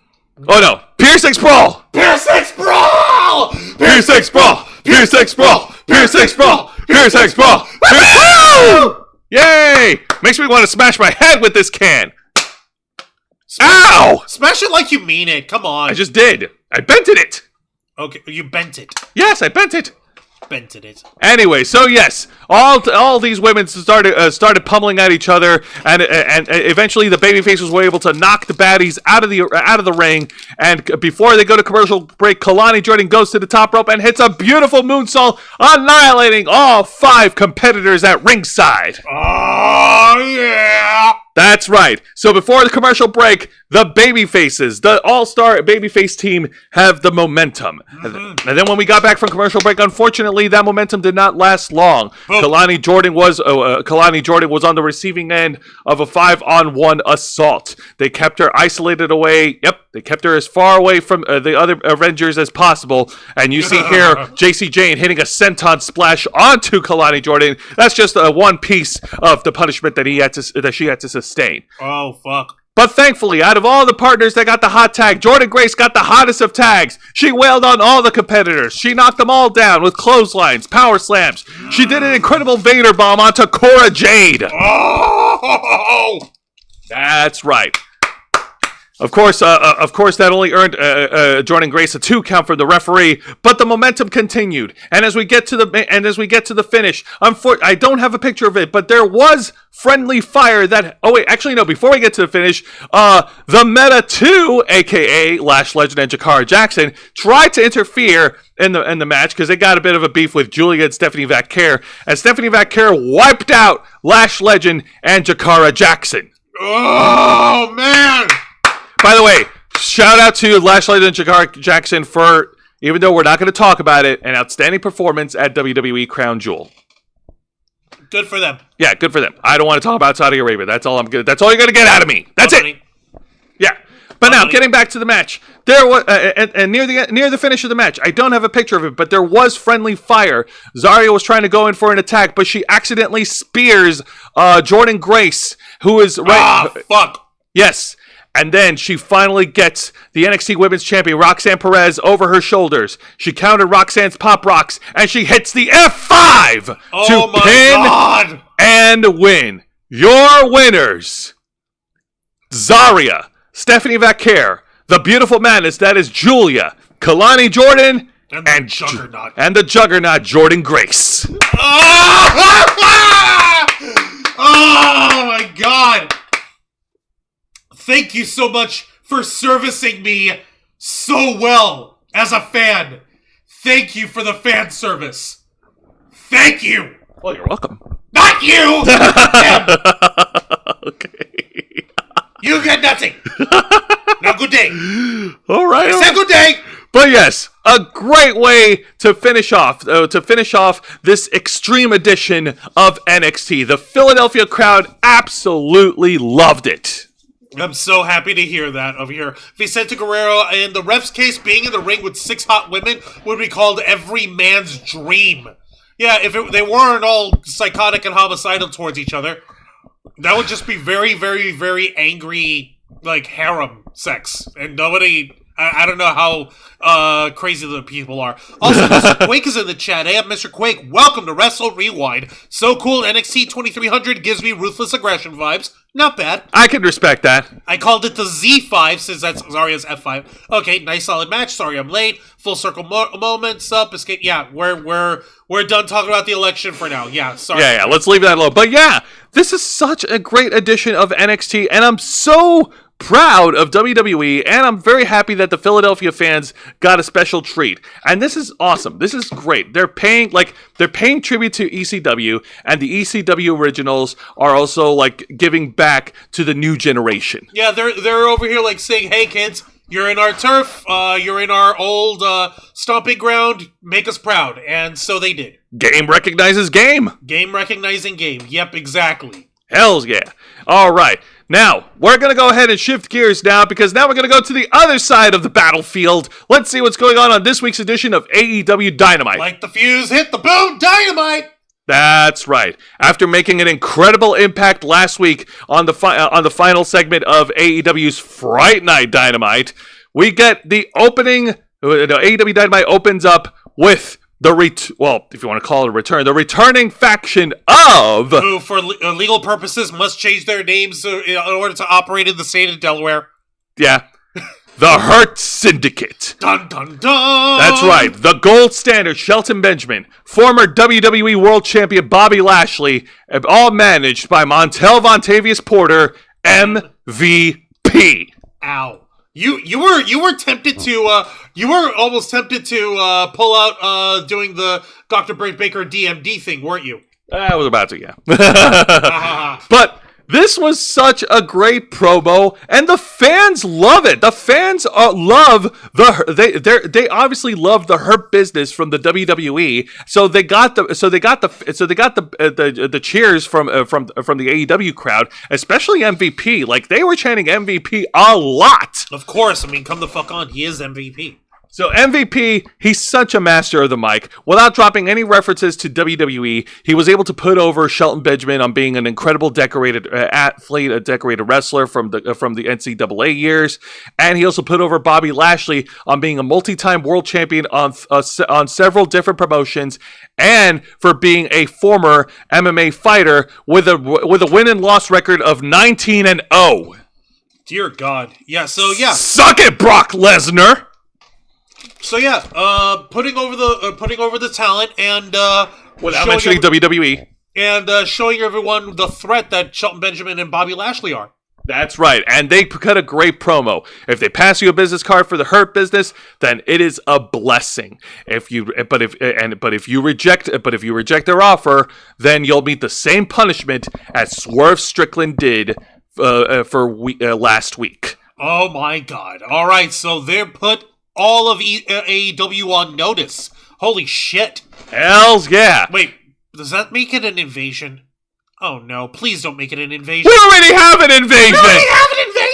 Oh no. Pier 6 Brawl! Pier 6 Brawl! Pier 6 Brawl! Pier 6 Brawl! Pier 6 Brawl! Pier 6 Brawl! Woo! Yay! Makes me want to smash my head with this can. Ow! Smash it like you mean it. Come on. I just did. I bented it. Okay, you bent it. Yes, I bent it. Bented it. Anyway, so yes, all these women started pummeling at each other, and eventually the babyfaces were able to knock the baddies out of the ring. And before they go to commercial break, Kalani Jordan goes to the top rope and hits a beautiful moonsault, annihilating all 5 competitors at ringside. Oh yeah. That's right. So before the commercial break, the babyfaces, the all-star babyface team, have the momentum. Mm-hmm. And then when we got back from commercial break, unfortunately, that momentum did not last long. Oh. Kalani Jordan was on the receiving end of a 5-on-1 assault. They kept her isolated away. Yep, they kept her as far away from the other Avengers as possible. And you see here, JC Jane hitting a senton splash onto Kalani Jordan. That's just one piece of the punishment that she had to sustain. Oh, fuck. But thankfully, out of all the partners that got the hot tag, Jordan Grace got the hottest of tags. She wailed on all the competitors. She knocked them all down with clotheslines, power slams. She did an incredible Vader bomb onto Cora Jade. Oh! That's right. Of course, that only earned Jordan Grace a 2 count from the referee, but the momentum continued. And as we get to the finish, I don't have a picture of it, but there was friendly fire that. Oh wait, actually no. Before we get to the finish, the Meta 2, aka Lash Legend and Jakara Jackson, tried to interfere in the match because they got a bit of a beef with Julia and Stephanie Vaquer, and Stephanie Vaquer wiped out Lash Legend and Jakara Jackson. Oh man! By the way, shout out to Lash Legend and Jakara Jackson for even though we're not going to talk about it, an outstanding performance at WWE Crown Jewel. Good for them. Yeah, good for them. I don't want to talk about Saudi Arabia. That's all you're going to get out of me. That's it. Yeah. But now, getting back to the match, there was and near the finish of the match, I don't have a picture of it, but there was friendly fire. Zarya was trying to go in for an attack, but she accidentally spears Jordan Grace, who is right. Fuck. Yes. And then she finally gets the NXT Women's Champion, Roxanne Perez, over her shoulders. She countered Roxanne's Pop Rocks, and she hits the F5 to pin and win. Your winners, Zarya, Stephanie Vaquer, the beautiful madness that is Julia, Kalani Jordan, and the Juggernaut Jordan Grace. Oh my God! Thank you so much for servicing me so well as a fan. Thank you for the fan service. Thank you. Well, you're welcome. Not you. Okay. You get nothing. Now, good day. All right. I said good day. But yes, a great way to finish off this extreme edition of NXT. The Philadelphia crowd absolutely loved it. I'm so happy to hear that over here. Vicente Guerrero, in the ref's case, being in the ring with 6 hot women would be called every man's dream. Yeah, if they weren't all psychotic and homicidal towards each other, that would just be very, very, very angry, like, harem sex. And nobody... I don't know how crazy the people are. Also, Mr. Quake is in the chat. Hey, I'm Mr. Quake. Welcome to Wrestle Rewind. So cool, NXT 2300 gives me Ruthless Aggression vibes. Not bad. I can respect that. I called it the Z5 since that's Zarya's F5. Okay, nice solid match. Sorry I'm late. Full circle moments up. Escape. Yeah, we're done talking about the election for now. Yeah, sorry. Yeah, let's leave that alone. But yeah, this is such a great edition of NXT, and I'm so proud of WWE, and I'm very happy that the Philadelphia fans got a special treat. And this is awesome. This is great. They're paying tribute to ECW, and the ECW originals are also like giving back to the new generation. Yeah, they're over here like saying, "Hey kids, you're in our turf. You're in our old stomping ground. Make us proud." And so they did. Game recognizes game. Game recognizing game. Yep, exactly. Hells yeah. All right. Now, we're going to go ahead and shift gears now, because now we're going to go to the other side of the battlefield. Let's see what's going on this week's edition of AEW Dynamite. Like the fuse hit the boom, Dynamite! That's right. After making an incredible impact last week on the final segment of AEW's Fright Night Dynamite, we get the opening. AEW Dynamite opens up with if you want to call it a return, the returning faction of... who, for legal purposes, must change their names in order to operate in the state of Delaware. Yeah. The Hurt Syndicate. Dun, dun, dun! That's right. The Gold Standard, Shelton Benjamin, former WWE World Champion Bobby Lashley, all managed by Montel Vontavious Porter, MVP. Ow. You were tempted to you were almost tempted to pull out doing the Dr. Britt Baker DMD thing, weren't you? I was about to, yeah. But this was such a great promo, and the fans love it. The fans love they obviously love the Hurt Business from the WWE. So they got the cheers from the AEW crowd, especially MVP. Like, they were chanting MVP a lot. Of course, I mean, come the fuck on, he is MVP. So MVP, he's such a master of the mic. Without dropping any references to WWE, he was able to put over Shelton Benjamin on being an incredible decorated athlete, a decorated wrestler from the NCAA years, and he also put over Bobby Lashley on being a multi-time world champion on several different promotions, and for being a former MMA fighter with a win and loss record of 19-0. Dear God, yeah. So yeah, suck it, Brock Lesnar. So yeah, putting over the talent and without mentioning WWE and showing everyone the threat that Shelton Benjamin and Bobby Lashley are. That's right, and they cut a great promo. If they pass you a business card for the Hurt Business, then it is a blessing. If you reject their offer, then you'll meet the same punishment as Swerve Strickland did for last week. Oh my God! All right, so they're put all of AEW on notice. Holy shit. Hells yeah. Wait, does that make it an invasion? Oh no, please don't make it an invasion. We already have an invasion!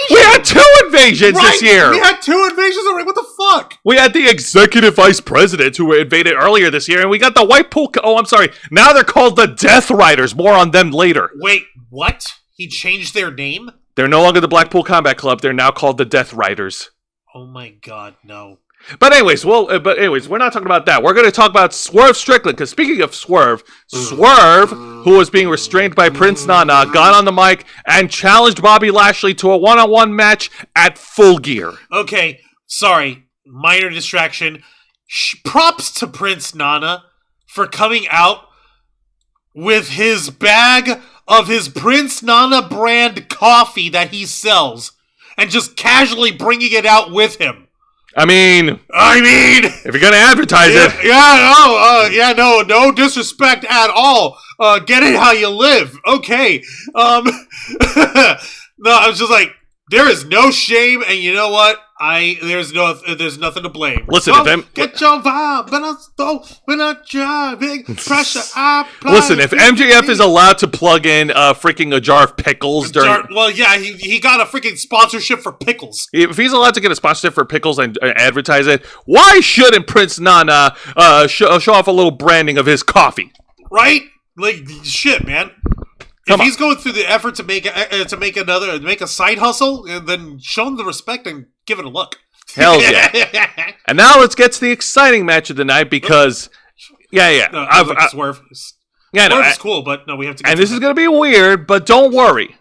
We had 2 invasions this year! We had 2 invasions already, what the fuck? We had the executive vice president who were invaded earlier this year, and we got the White Pool... Oh, I'm sorry. Now they're called the Death Riders. More on them later. Wait, what? He changed their name? They're no longer the Blackpool Combat Club. They're now called the Death Riders. Oh my god, no. But anyways, we're not talking about that. We're going to talk about Swerve Strickland, because speaking of Swerve, who was being restrained by Prince Nana, got on the mic and challenged Bobby Lashley to a one-on-one match at Full Gear. Okay, sorry, minor distraction. Props to Prince Nana for coming out with his bag of his Prince Nana brand coffee that he sells and just casually bringing it out with him. I mean, if you're gonna advertise it, no disrespect at all. Get it how you live. Okay. No, I was just like, there is no shame, and you know what? There's nothing to blame. Listen, get your vibe, when I driving pressure. Listen, if MJF is allowed to plug in freaking a jar of pickles during, well, yeah, he got a freaking sponsorship for pickles. If he's allowed to get a sponsorship for pickles and advertise it, why shouldn't Prince Nana show off a little branding of his coffee? Right? Like shit, man. If he's going through the effort to make a side hustle, then show him the respect and give it a look. Hell yeah! And now let's get to the exciting match of the night because, Swerve. Yeah, Swerve is cool, but no, we have to. And this is going to be weird, but don't worry,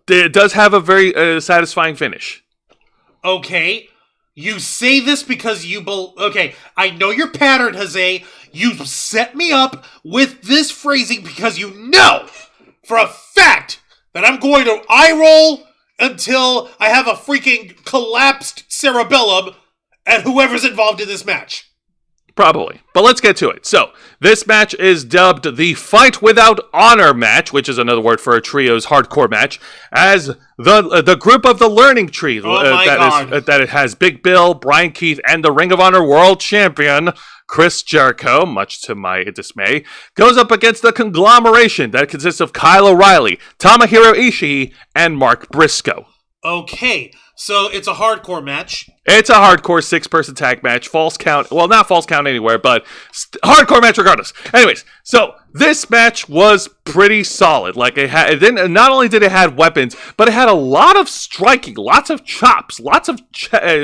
it does have a very satisfying finish. Okay, you say this because you okay, I know your pattern, Jose. You set me up with this phrasing because you know for a fact that I'm going to eye roll until I have a freaking collapsed cerebellum at whoever's involved in this match. Probably. But let's get to it. So, this match is dubbed the Fight Without Honor match, which is another word for a trio's hardcore match, as the group of the Learning Tree that it has Big Bill, Brian Keith, and the Ring of Honor World Champion, Chris Jericho, much to my dismay, goes up against the conglomeration that consists of Kyle O'Reilly, Tomohiro Ishii, and Mark Briscoe. Okay, so it's a hardcore match. It's a hardcore 6-person tag match. False count. Well, not false count anywhere, but hardcore match regardless. Anyways, so this match was pretty solid. Like not only did it have weapons, but it had a lot of striking, lots of chops, lots of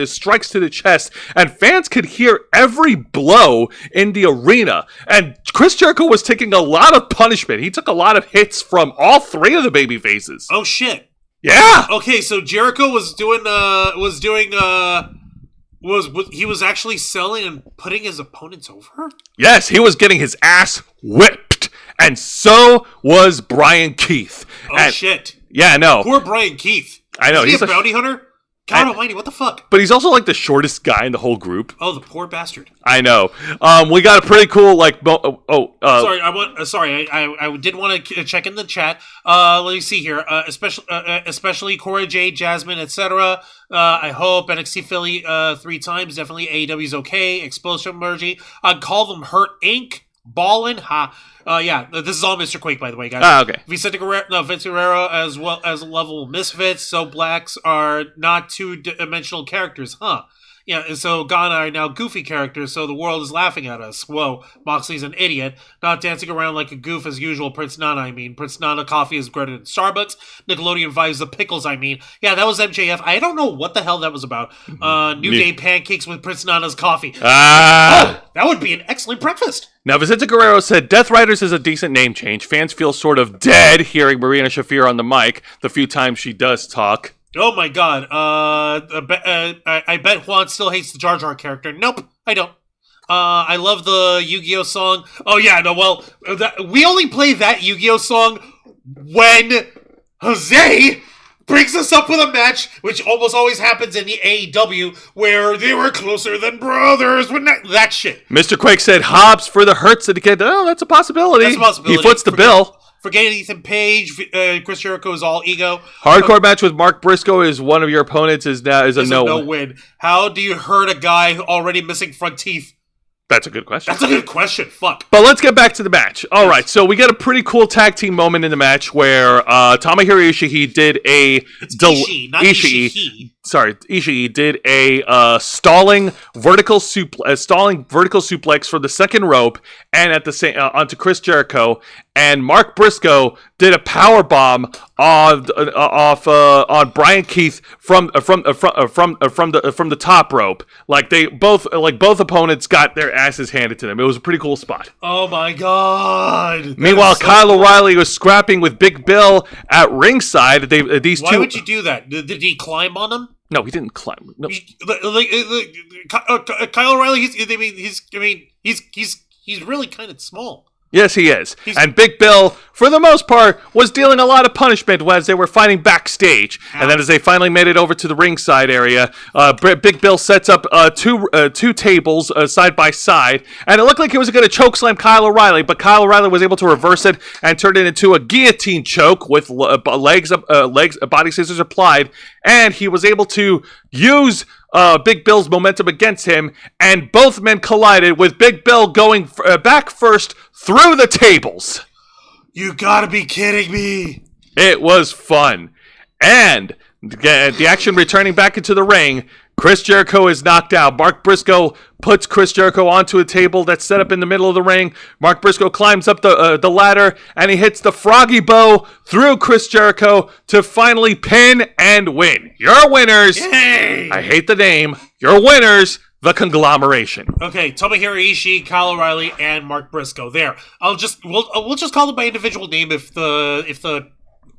strikes to the chest, and fans could hear every blow in the arena. And Chris Jericho was taking a lot of punishment. He took a lot of hits from all 3 of the baby faces. Oh shit. Yeah. Okay, so Jericho was actually selling and putting his opponents over? Yes, he was getting his ass whipped. And so was Brian Keith. Oh shit. Yeah, no. Poor Brian Keith. I know. He's a bounty hunter? God almighty, what the fuck? But he's also like the shortest guy in the whole group. Oh, the poor bastard. I know. We got a pretty cool like. Sorry, I did want to check in the chat. Let me see here. Especially Cora Jade, Jasmine, etc. I hope NXT Philly 3 times. Definitely AEW's okay. Explosion Mergy. I'd call them Hurt Inc. Ballin'. Ha. Yeah, this is all Mr. Quake, by the way, guys. Okay. Vince Guerrero, as well as level misfits, so blacks are not 2-dimensional characters, huh? Yeah, and so Ghana are now goofy characters, so the world is laughing at us. Whoa, Moxley's an idiot. Not dancing around like a goof as usual, Prince Nana, I mean. Prince Nana coffee is greater than Starbucks. Nickelodeon vibes the pickles, I mean. Yeah, that was MJF. I don't know what the hell that was about. New Day pancakes with Prince Nana's coffee. Oh, that would be an excellent breakfast. Now, Vicente Guerrero said, Death Riders is a decent name change. Fans feel sort of dead hearing Marina Shafir on the mic the few times she does talk. Oh my god. I bet Juan still hates the Jar Jar character. Nope, I don't. I love the Yu-Gi-Oh song. Oh yeah, no, well, we only play that Yu-Gi-Oh song when Jose brings us up with a match, which almost always happens in the AEW, where they were closer than brothers. When that shit. Mr. Quake said Hobbs for the hurts that he get. Oh, that's a possibility. That's a possibility. He foots the bill. Forget Ethan Page. Chris Jericho is all ego. Hardcore match with Mark Briscoe is one of your opponents is a no win. How do you hurt a guy already missing front teeth? That's a good question. That's a good question. Fuck. But let's get back to the match. All right, so we get a pretty cool tag team moment in the match where Tomohiro Ishii did a... Ishii, not Ishii. Sorry, Ishii did a stalling vertical suplex from the second rope and at the same onto Chris Jericho, and Mark Briscoe did a power bomb on Brian Keith from the top rope. Like both opponents got their asses handed to them. It was a pretty cool spot. Oh my god! Meanwhile, Kyle O'Reilly was scrapping with Big Bill at ringside. Why would you do that? Did he climb on him? No, he didn't climb. No. Kyle O'Reilly. He's really kind of small. Yes, he is. And Big Bill, for the most part, was dealing a lot of punishment as they were fighting backstage. Ow. And then as they finally made it over to the ringside area, Big Bill sets up two tables side by side. And it looked like he was going to chokeslam Kyle O'Reilly, but Kyle O'Reilly was able to reverse it and turn it into a guillotine choke with body scissors applied. And he was able to use Big Bill's momentum against him, and both men collided with Big Bill going back first through the tables. You gotta be kidding me. It was fun. And the action returning back into the ring, Chris Jericho is knocked out. Mark Briscoe puts Chris Jericho onto a table that's set up in the middle of the ring. Mark Briscoe climbs up the ladder, and he hits the froggy bow through Chris Jericho to finally pin and win. Your winners. Yay! I hate the name. Your winners, the conglomeration. Okay, Tomohiro Ishii, Kyle O'Reilly, and Mark Briscoe. There. We'll just call them by individual name if the.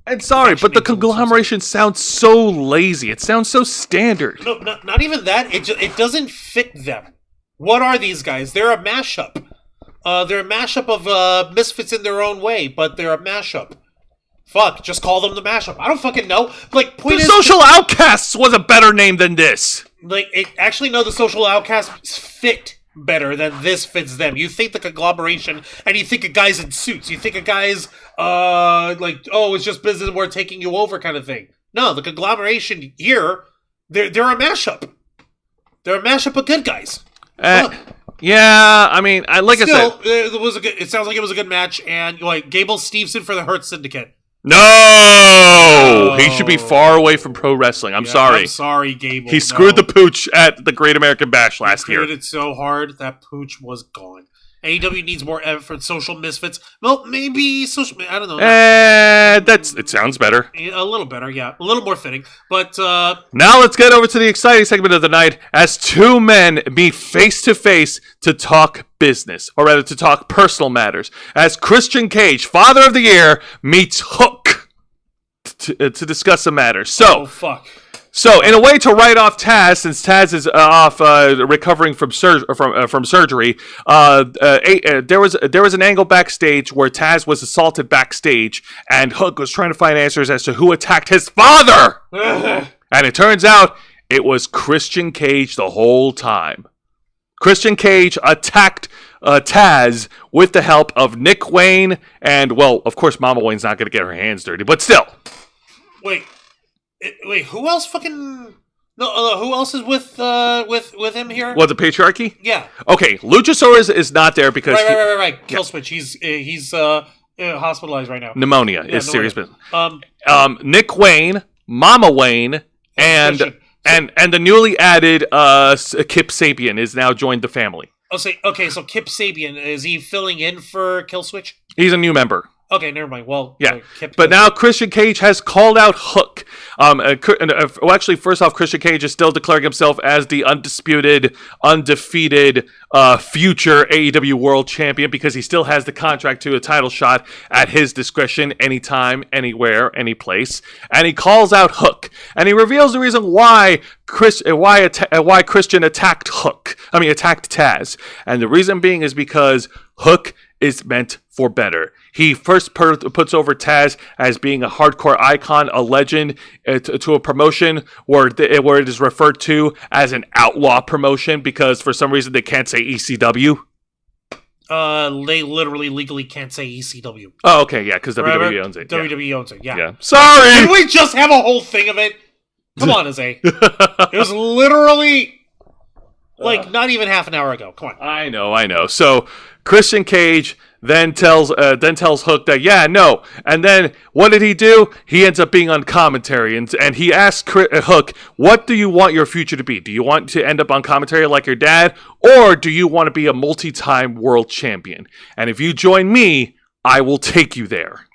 I'm sorry, but the conglomeration sounds so lazy. It sounds so standard. No, not even that. It doesn't fit them. What are these guys? They're a mashup. They're a mashup of misfits in their own way, but they're a mashup. Fuck, just call them the mashup. I don't fucking know. Like, the Social Outcasts was a better name than this. The Social Outcasts fit better than this fits them. You think the conglomeration, and you think of guys in suits. You think of guys, it's just business, we're taking you over kind of thing. No, the conglomeration here, they're a mashup. They're a mashup of good guys. Yeah, I mean, I said, it sounds like it was a good match, and Gable Steveson for the Hurt Syndicate. No! He should be far away from pro wrestling. I'm sorry. I'm sorry, Gable. He screwed the pooch at the Great American Bash last year. He screwed it so hard, that pooch was gone. AEW needs more effort. Social misfits. Well, maybe social. I don't know. It sounds better. A little better, yeah. A little more fitting. But now let's get over to the exciting segment of the night as two men meet face to face to talk business, or rather to talk personal matters. As Christian Cage, Father of the Year, meets Hook to discuss a matter. So, fuck. So, in a way to write off Taz, since Taz is off recovering from surgery, there was an angle backstage where Taz was assaulted backstage, and Hook was trying to find answers as to who attacked his father. And it turns out it was Christian Cage the whole time. Christian Cage attacked Taz with the help of Nick Wayne, and, well, of course, Mama Wayne's not going to get her hands dirty, but still. Wait, who else fucking... No, who else is with him here? What, the Patriarchy? Yeah. Okay, Luchasaurus is not there because... Right. Killswitch, he's hospitalized right now. Pneumonia is serious business. Nick Wayne, Mama Wayne, and the newly added Kip Sabian is now joined the family. Okay, so Kip Sabian, is he filling in for Killswitch? He's a new member. Okay, never mind. Well, yeah. But now Christian Cage has called out Hook. Actually, first off, Christian Cage is still declaring himself as the undisputed, undefeated future AEW World Champion because he still has the contract to a title shot at his discretion anytime, anywhere, any place. And he calls out Hook. And he reveals the reason why Christian attacked Taz. And the reason being is because Hook is meant for better. He first puts over Taz as being a hardcore icon, a legend, to a promotion where it is referred to as an outlaw promotion because for some reason they can't say ECW. They literally legally can't say ECW. Oh, okay, yeah, because WWE owns it. WWE owns it, yeah. Sorry! Did we just have a whole thing of it? Come on, Jose. It was literally, not even half an hour ago. Come on. I know. So, Christian Cage then tells Hook that, and then what did he do? He ends up being on commentary, and he asks Hook, what do you want your future to be? Do you want to end up on commentary like your dad, or do you want to be a multi-time world champion? And if you join me, I will take you there.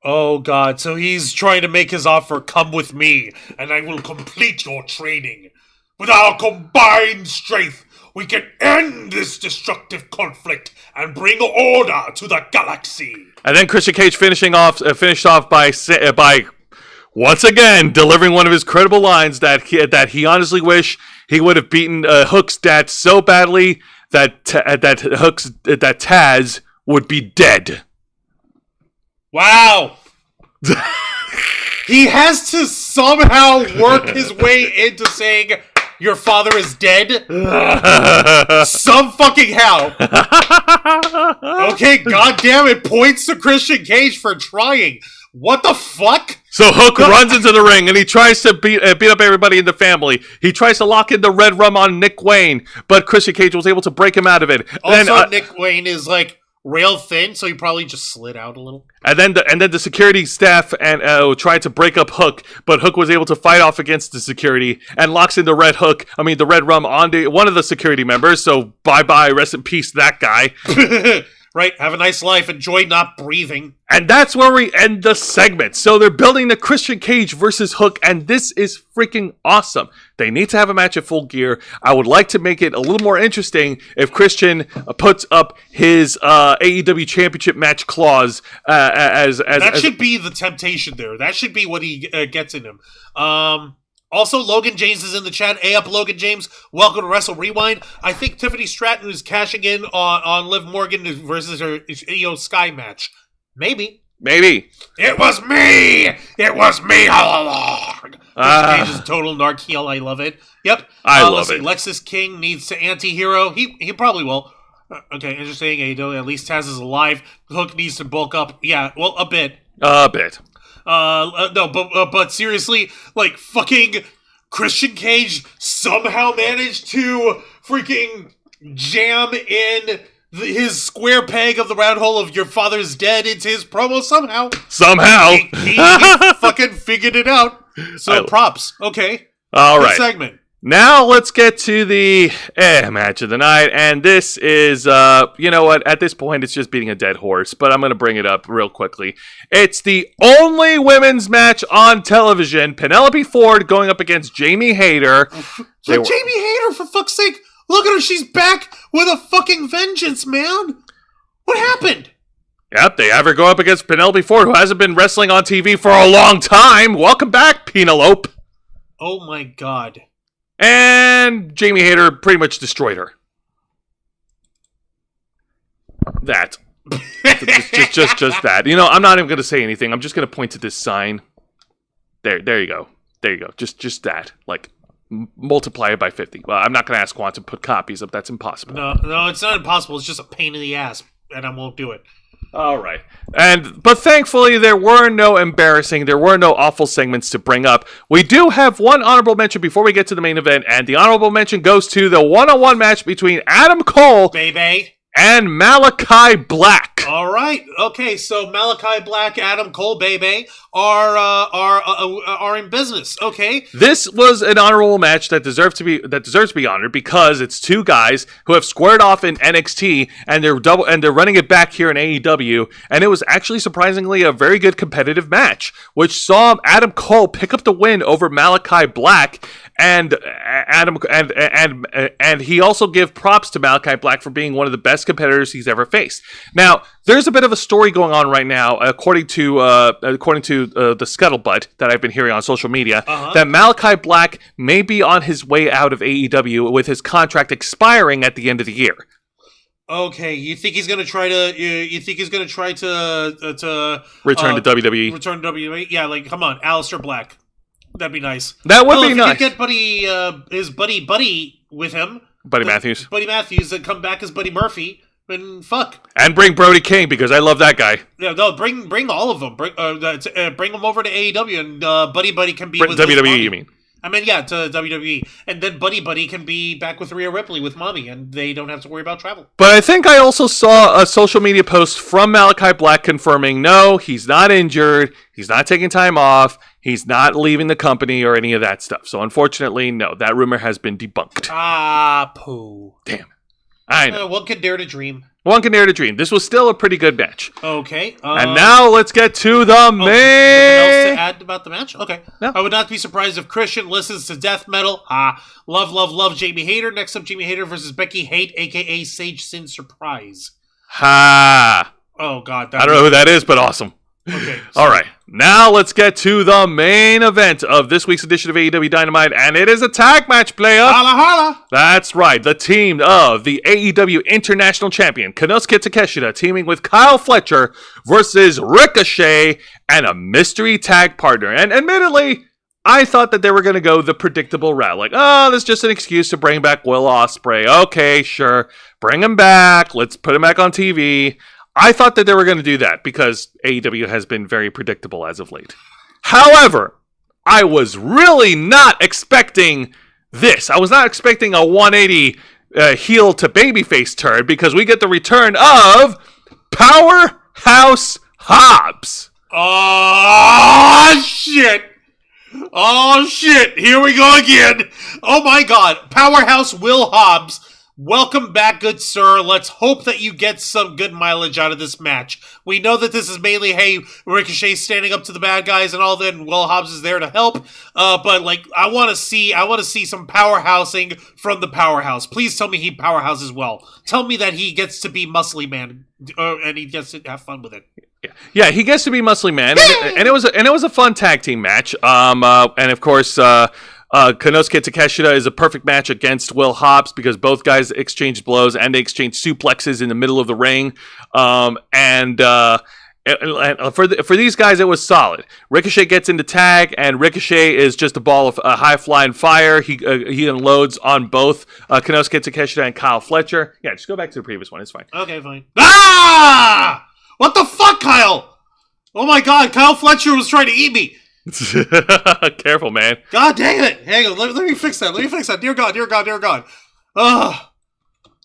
Oh God, so he's trying to make his offer, come with me, and I will complete your training. With our combined strength, we can end this destructive conflict and bring order to the galaxy. And then Christian Cage finished off by once again delivering one of his credible lines that he honestly wish he would have beaten Hook's dad so badly that Taz would be dead. Wow. He has to somehow work his way into saying your father is dead? Some fucking how. Okay, goddamn it. Points to Christian Cage for trying. What the fuck? So Hook runs into the ring and he tries to beat up everybody in the family. He tries to lock in the red rum on Nick Wayne, but Christian Cage was able to break him out of it. Also, Nick Wayne is rail thin, so he probably just slid out a little. And then the security staff tried to break up Hook, but Hook was able to fight off against the security and locks in the the red rum onto one of the security members. So bye, rest in peace, that guy. Right, have a nice life, enjoy not breathing. And that's where we end the segment. So they're building the Christian Cage versus Hook, and this is freaking awesome. They need to have a match at Full Gear. I would like to make it a little more interesting if Christian puts up his AEW Championship match clause that should be the temptation there. That should be what he gets in him. Also, Logan James is in the chat. Hey up, Logan James. Welcome to Wrestle Rewind. I think Tiffany Stratton is cashing in on Liv Morgan versus her Io Sky match. Maybe. It was me all along. Cage is total narc heel. I love it. Yep. I love it. Lexus King needs to anti-hero. He probably will. Okay, interesting. At least Taz is alive. Hook needs to bulk up. Yeah, well, a bit. No, but seriously, fucking Christian Cage somehow managed to freaking jam in his square peg of the round hole of your father's dead into his promo somehow. He fucking figured it out. So props. Okay. All right. Good segment. Now let's get to the match of the night, and this is, you know what, at this point it's just beating a dead horse, but I'm going to bring it up real quickly. It's the only women's match on television, Penelope Ford going up against Jamie Hayter. Jamie Hayter, for fuck's sake, look at her, she's back with a fucking vengeance, man. What happened? Yep, they have her go up against Penelope Ford, who hasn't been wrestling on TV for a long time. Welcome back, Penelope. Oh my god. And Jamie Hayter pretty much destroyed her. That. just that. You know, I'm not even going to say anything. I'm just going to point to this sign. There you go. Just that. Multiply it by 50. Well, I'm not going to ask Quantum to put copies up. That's impossible. No, it's not impossible. It's just a pain in the ass, and I won't do it. All right. But thankfully, there were no awful segments to bring up. We do have one honorable mention before we get to the main event, and the honorable mention goes to the one-on-one match between Adam Cole and Malachi Black. All right. Okay, so Malachi Black, Adam Cole, are in business. Okay. This was an honorable match that deserves to be honored because it's two guys who have squared off in NXT and they're running it back here in AEW, and it was actually surprisingly a very good competitive match, which saw Adam Cole pick up the win over Malachi Black. And he also gave props to Malachi Black for being one of the best competitors he's ever faced. Now, there's a bit of a story going on right now, according to the scuttlebutt that I've been hearing on social media, that Malachi Black may be on his way out of AEW with his contract expiring at the end of the year. Okay, you think he's gonna try to? Return to WWE? Return to WWE? Yeah, come on, Aleister Black. That'd be nice. That would be nice. If he could get his buddy with him. Buddy Matthews, and come back as Buddy Murphy. And fuck. And bring Brody King, because I love that guy. Yeah, no, bring all of them. Bring them over to AEW, and Buddy can be with WWE, you mean? I mean, yeah, to WWE. And then Buddy can be back with Rhea Ripley with Mommy, and they don't have to worry about travel. But I think I also saw a social media post from Malachi Black confirming, no, he's not injured, he's not taking time off, he's not leaving the company or any of that stuff. So unfortunately, no, that rumor has been debunked. Ah, poo. Damn. I know. One can dare to dream. One can dare to dream. This was still a pretty good match. Okay. And now let's get to the main. Nothing else to add about the match? Okay. No. I would not be surprised if Christian listens to death metal. Love Jamie Hayter. Next up, Jamie Hayter versus Becky Hate, a.k.a. Sage Sin Surprise. Ha. Oh, God. I don't know who that is, but awesome. Okay. All right. Now let's get to the main event of this week's edition of AEW Dynamite, and it is a tag match, player. Holla, holla. That's right. The team of the AEW International Champion, Konosuke Takeshita, teaming with Kyle Fletcher versus Ricochet and a mystery tag partner. And admittedly, I thought that they were going to go the predictable route. Like, oh, this is just an excuse to bring back Will Ospreay. Okay, sure. Bring him back. Let's put him back on TV. I thought that they were going to do that because AEW has been very predictable as of late. However, I was really not expecting this. I was not expecting a 180 heel to babyface turn because we get the return of Powerhouse Hobbs. Oh, shit. Oh, shit. Here we go again. Oh, my God. Powerhouse Will Hobbs. Welcome back, good sir. Let's hope that you get some good mileage out of this match. We know that this is mainly, hey, Ricochet standing up to the bad guys and all that, and Will Hobbs is there to help. But like, I want to see some powerhousing from the Powerhouse. Please tell me he powerhouses well. Tell me that he gets to be muscly man, and he gets to have fun with it. Yeah, he gets to be muscly man, and it was a fun tag team match. And of course, Konosuke Takeshita is a perfect match against Will Hobbs because both guys exchanged blows and they exchanged suplexes in the middle of the ring. And for these guys, it was solid. Ricochet gets into tag, and Ricochet is just a ball of high flying fire. He unloads on both Konosuke Takeshita and Kyle Fletcher. Yeah, just go back to the previous one. It's fine. Okay, fine. Ah! What the fuck, Kyle? Oh my God, Kyle Fletcher was trying to eat me. Careful, man. God dang it. Hang on, let me fix that. Dear God. Ugh.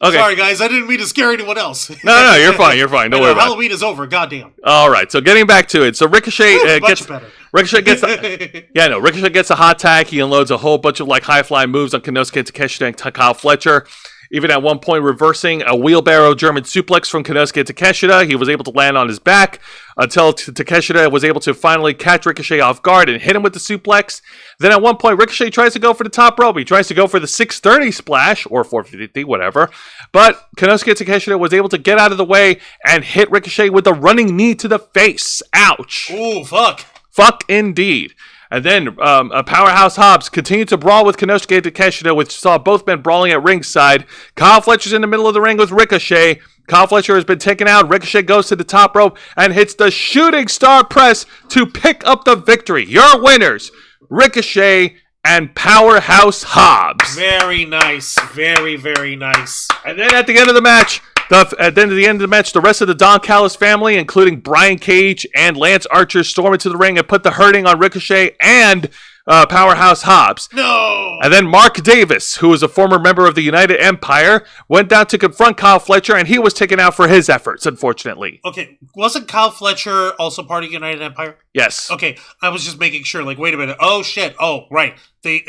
Okay. Sorry, guys. I didn't mean to scare anyone else. No, you're fine. Don't worry about it. Halloween is over. Goddamn. All right, so getting back to it. So Ricochet gets better. Ricochet gets a hot tag. He unloads a whole bunch of like high flying moves on Konosuke Takeshita and Kyle Fletcher. Even at one point reversing a wheelbarrow German suplex from Konosuke Takeshita. He was able to land on his back until Takeshita was able to finally catch Ricochet off guard and hit him with the suplex. Then at one point, Ricochet tries to go for the top rope. He tries to go for the 630 splash, or 450, whatever. But Konosuke Takeshita was able to get out of the way and hit Ricochet with a running knee to the face. Ouch. Ooh, fuck. Fuck indeed. And then Powerhouse Hobbs continued to brawl with Konosuke Takeshita, which saw both men brawling at ringside. Kyle Fletcher's in the middle of the ring with Ricochet. Kyle Fletcher has been taken out. Ricochet goes to the top rope and hits the shooting star press to pick up the victory. Your winners, Ricochet and Powerhouse Hobbs. Very nice. Very, very nice. And then at the end of the match, the rest of the Don Callis family, including Brian Cage and Lance Archer, storm into the ring and put the hurting on Ricochet and Powerhouse Hobbs. No! And then Mark Davis, who was a former member of the United Empire, went down to confront Kyle Fletcher, and he was taken out for his efforts, unfortunately. Okay, wasn't Kyle Fletcher also part of United Empire? Yes. Okay, I was just making sure, like, wait a minute. Oh, shit. Oh, right.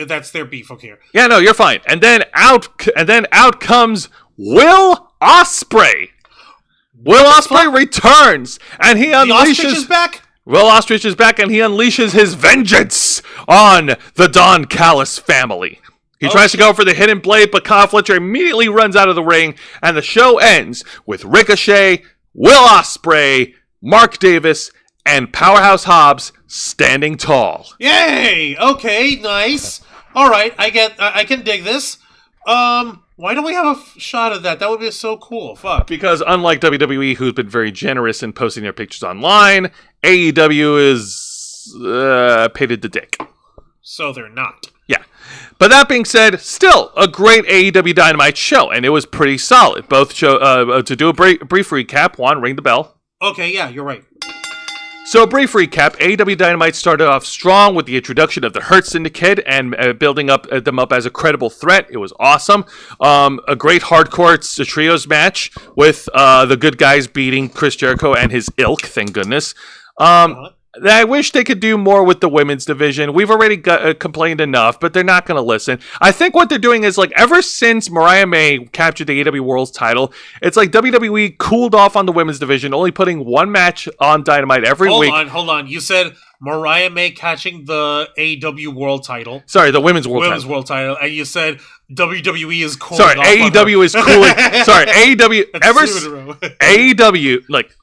That's their beef, okay. Yeah, no, you're fine. And then out comes Will Ospreay. Will Ospreay returns, and he unleashes... The Ostrich is back? Will Ostrich is back, and he unleashes his vengeance on the Don Callis family. He tries to go for the hidden blade, but Kyle Fletcher immediately runs out of the ring, and the show ends with Ricochet, Will Ospreay, Mark Davis, and Powerhouse Hobbs standing tall. Yay! Okay, nice. All right, I can dig this. Why don't we have a shot of that? That would be so cool. Fuck. Because unlike WWE, who's been very generous in posting their pictures online, AEW is painted the dick. So they're not. Yeah. But that being said, still a great AEW Dynamite show, and it was pretty solid. Both show to do a brief recap. Juan, ring the bell. Okay, yeah, you're right. So, a brief recap, AEW Dynamite started off strong with the introduction of the Hurt Syndicate and building them up as a credible threat. It was awesome. A great hardcore trios match with the good guys beating Chris Jericho and his ilk, thank goodness. I wish they could do more with the women's division. We've already complained enough, but they're not going to listen. I think what they're doing is, like, ever since Mariah May captured the AEW World's title, it's like WWE cooled off on the women's division, only putting one match on Dynamite every week. Hold on. You said Mariah May catching the AEW World title. Sorry, the women's world title. And you said WWE is cooling Sorry, off AEW is cooling. Sorry, AEW. AEW, like,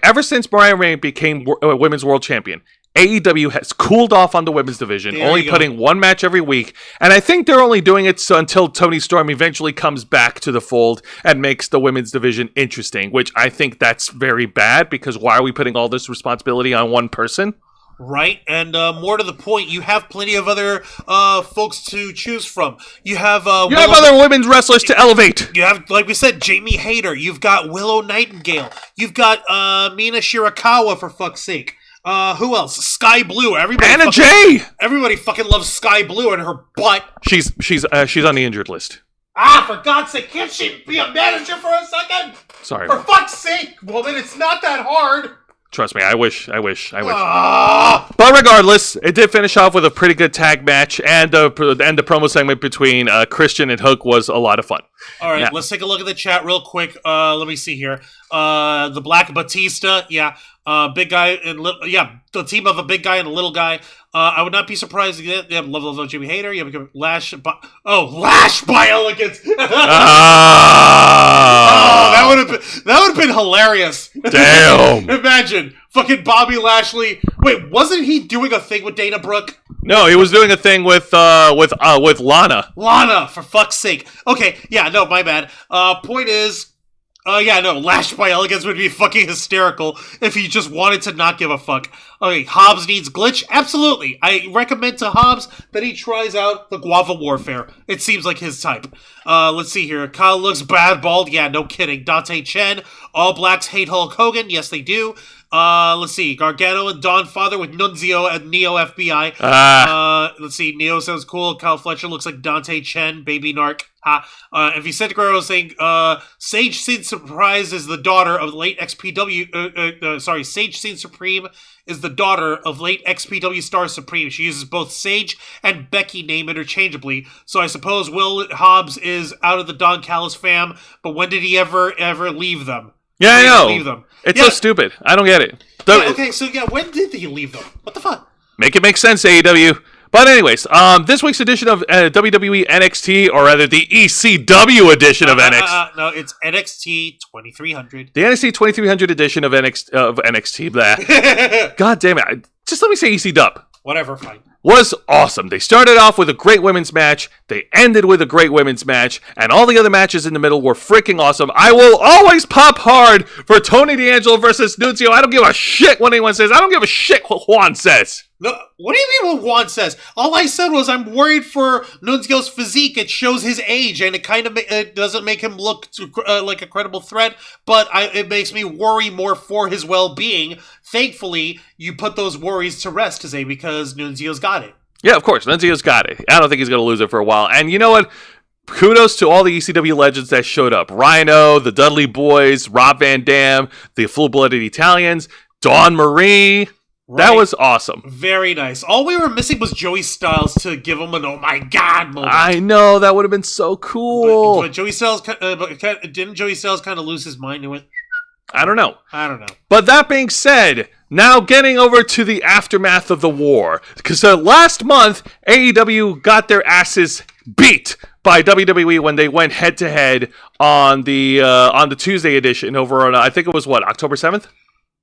ever since Mariah May became Women's World Champion, AEW has cooled off on the women's division, only putting one match every week. And I think they're only doing it until Toni Storm eventually comes back to the fold and makes the women's division interesting, which I think that's very bad, because why are we putting all this responsibility on one person? Right, and more to the point, you have plenty of other folks to choose from. You have other women's wrestlers to elevate. You have, like we said, Jamie Hayter. You've got Willow Nightingale. You've got Mina Shirakawa, for fuck's sake. Who else? Sky Blue. Anna Jay. Everybody fucking loves Sky Blue and her butt. She's on the injured list. For God's sake, can't she be a manager for a second? Sorry. For fuck's sake, woman, it's not that hard. Trust me, I wish. But regardless, it did finish off with a pretty good tag match, and the promo segment between Christian and Hook was a lot of fun. All right, Let's take a look at the chat real quick. Let me see here. The Black Batista, big guy and the team of a big guy and a little guy. I would not be surprised. You have love Jimmy Hayter. You have Lash by Elegance. That would have been hilarious. Damn. Imagine fucking Bobby Lashley. Wait, wasn't he doing a thing with Dana Brooke? No, he was doing a thing with Lana. Lana, for fuck's sake. Okay, my bad. Point is, Lash by Elegance would be fucking hysterical if he just wanted to not give a fuck. Okay, Hobbs needs glitch? Absolutely. I recommend to Hobbs that he tries out the Guava Warfare. It seems like his type. Let's see here. Kyle looks bad bald. Yeah, no kidding. Dante Chen. All Blacks hate Hulk Hogan. Yes, they do. Let's see. Gargano and Don Father with Nunzio and Neo FBI. Let's see. Neo sounds cool. Kyle Fletcher looks like Dante Chen. Baby Narc. And Vicente Guerrero saying, Sage Sin Surprise is the daughter of late XPW. Sage Sin Supreme is the daughter of late XPW star Supreme. She uses both Sage and Becky name interchangeably. So I suppose Will Hobbs is out of the Don Callis fam. But when did he ever leave them? Yeah, I know. Leave them? It's so stupid. I don't get it. When did he leave them? What the fuck? Make it make sense, AEW. But anyways, this week's edition of WWE NXT, or rather the ECW edition of NXT. No, it's NXT 2300. The NXT 2300 edition of NXT. God damn it. Just let me say ECW. Whatever, fine. Was awesome. They started off with a great women's match. They ended with a great women's match. And all the other matches in the middle were freaking awesome. I will always pop hard for Tony D'Angelo versus Nunzio. I don't give a shit what anyone says. I don't give a shit what Juan says. No, what do you mean what Juan says? All I said was I'm worried for Nunzio's physique. It shows his age, and it kind of it doesn't make him look like a credible threat, but it makes me worry more for his well-being. Thankfully, you put those worries to rest today because Nunzio's got it. Yeah, of course. Nunzio's got it. I don't think he's going to lose it for a while. And you know what? Kudos to all the ECW legends that showed up. Rhino, the Dudley Boys, Rob Van Dam, the Full-Blooded Italians, Dawn Marie. Right. That was awesome. Very nice. All we were missing was Joey Styles to give him an oh my god moment. I know, that would have been so cool. But Joey Styles, didn't Joey Styles kind of lose his mind and went? I don't know. But that being said, now getting over to the aftermath of the war. Because last month, AEW got their asses beat by WWE when they went head-to-head on the Tuesday edition over on, I think it was October 7th?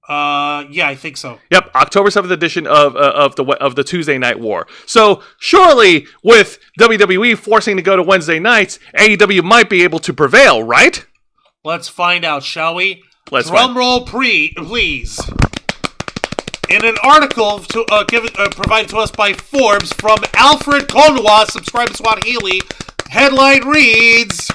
Yeah, I think so. Yep, October 7th edition of the Tuesday Night War. So surely, with WWE forcing to go to Wednesday nights, AEW might be able to prevail, right? Let's find out, shall we? Drum roll, please. In an article provided to us by Forbes from Alfred Conwa, subscribe to Swahili, headline reads,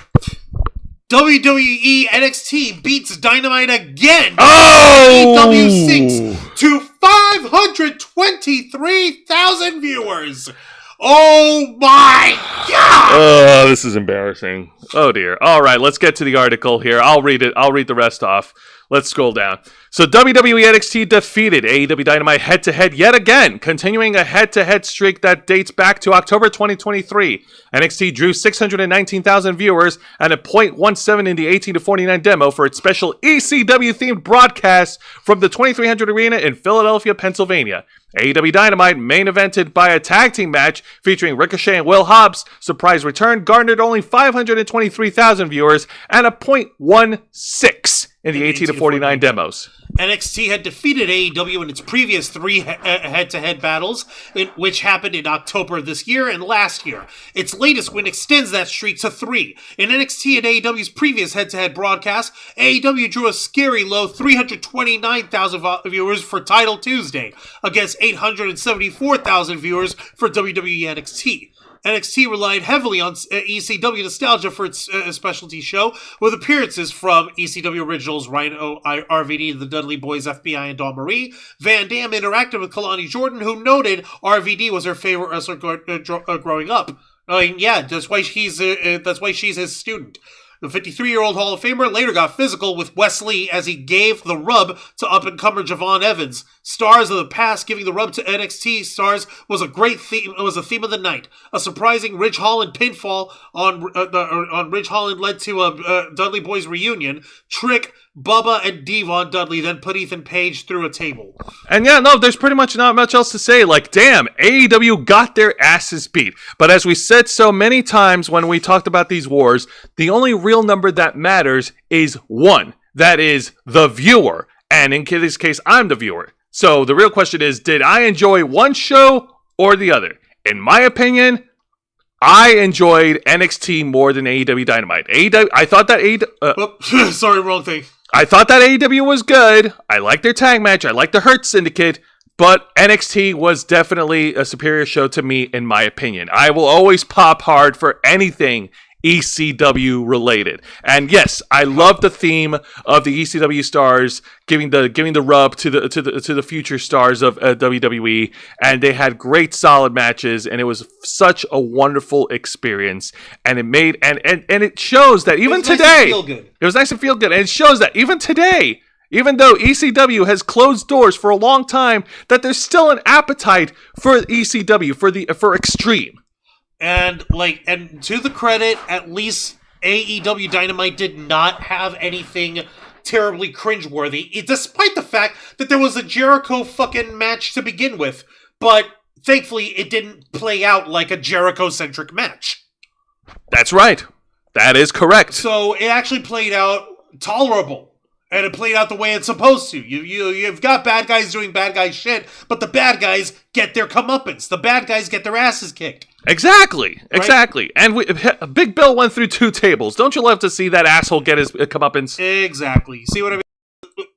WWE NXT beats Dynamite again. AEW sinks to 523,000 viewers. Oh my God! Oh, this is embarrassing. Oh dear. All right, let's get to the article here. I'll read it. I'll read the rest off. Let's scroll down. So WWE NXT defeated AEW Dynamite head-to-head yet again, continuing a head-to-head streak that dates back to October 2023. NXT drew 619,000 viewers and a .17 in the 18 to 49 demo for its special ECW-themed broadcast from the 2300 Arena in Philadelphia, Pennsylvania. AEW Dynamite, main evented by a tag team match featuring Ricochet and Will Hobbs' surprise return, garnered only 523,000 viewers and a .16 in the 18 to 49 demos. NXT had defeated AEW in its previous three head-to-head battles, which happened in October of this year and last year. Its latest win extends that streak to 3. In NXT and AEW's previous head-to-head broadcast, AEW drew a scary low 329,000 viewers for Title Tuesday, against 874,000 viewers for WWE NXT. NXT relied heavily on ECW nostalgia for its specialty show, with appearances from ECW originals Rhino, RVD, the Dudley Boys, FBI, and Dawn Marie. Van Dam interacted with Kalani Jordan, who noted RVD was her favorite wrestler growing up. I mean, yeah, that's why she's his student. The 53-year-old Hall of Famer later got physical with Wesley as he gave the rub to up-and-comer Javon Evans. Stars of the past giving the rub to NXT stars was a great theme. It was a theme of the night. A surprising Ridge Holland pinfall on Ridge Holland led to a Dudley Boys reunion. Trick, Bubba, and Devon Dudley then put Ethan Page through a table. And yeah, no, there's pretty much not much else to say. Like, damn, AEW got their asses beat. But as we said so many times when we talked about these wars, the only real number that matters is 1. That is the viewer. And in this case, I'm the viewer. So the real question is, did I enjoy one show or the other? In my opinion, I enjoyed NXT more than AEW Dynamite. I thought that sorry, wrong thing. I thought that AEW was good. I liked their tag match. I liked the Hurt Syndicate. But NXT was definitely a superior show to me, in my opinion. I will always pop hard for anything ECW related. And yes, I love the theme of the ECW stars giving the rub to the future stars of WWE, and they had great solid matches, and it was such a wonderful experience. And it made and it shows that even today, it was nice to feel good, and it shows that even today, even though ECW has closed doors for a long time, that there's still an appetite for ECW, for Extreme. And to the credit, at least AEW Dynamite did not have anything terribly cringeworthy, despite the fact that there was a Jericho fucking match to begin with. But thankfully, it didn't play out like a Jericho-centric match. That's right. That is correct. So it actually played out tolerable. And it played out the way it's supposed to. You've got bad guys doing bad guy shit, but the bad guys get their comeuppance. The bad guys get their asses kicked. Exactly. And Big Bill went through 2 tables. Don't you love to see that asshole get his comeuppance? Exactly. See what I mean?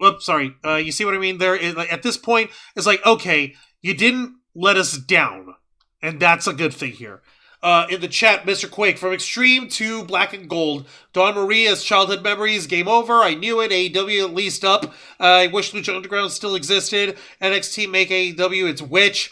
Oops, sorry. You see what I mean there? At this point, it's like, okay, you didn't let us down. And that's a good thing here. In the chat, Mr. Quake, from Extreme to Black and Gold. Dawn Maria's childhood memories, game over. I knew it. AEW at least up. I wish Lucha Underground still existed. NXT make AEW its witch.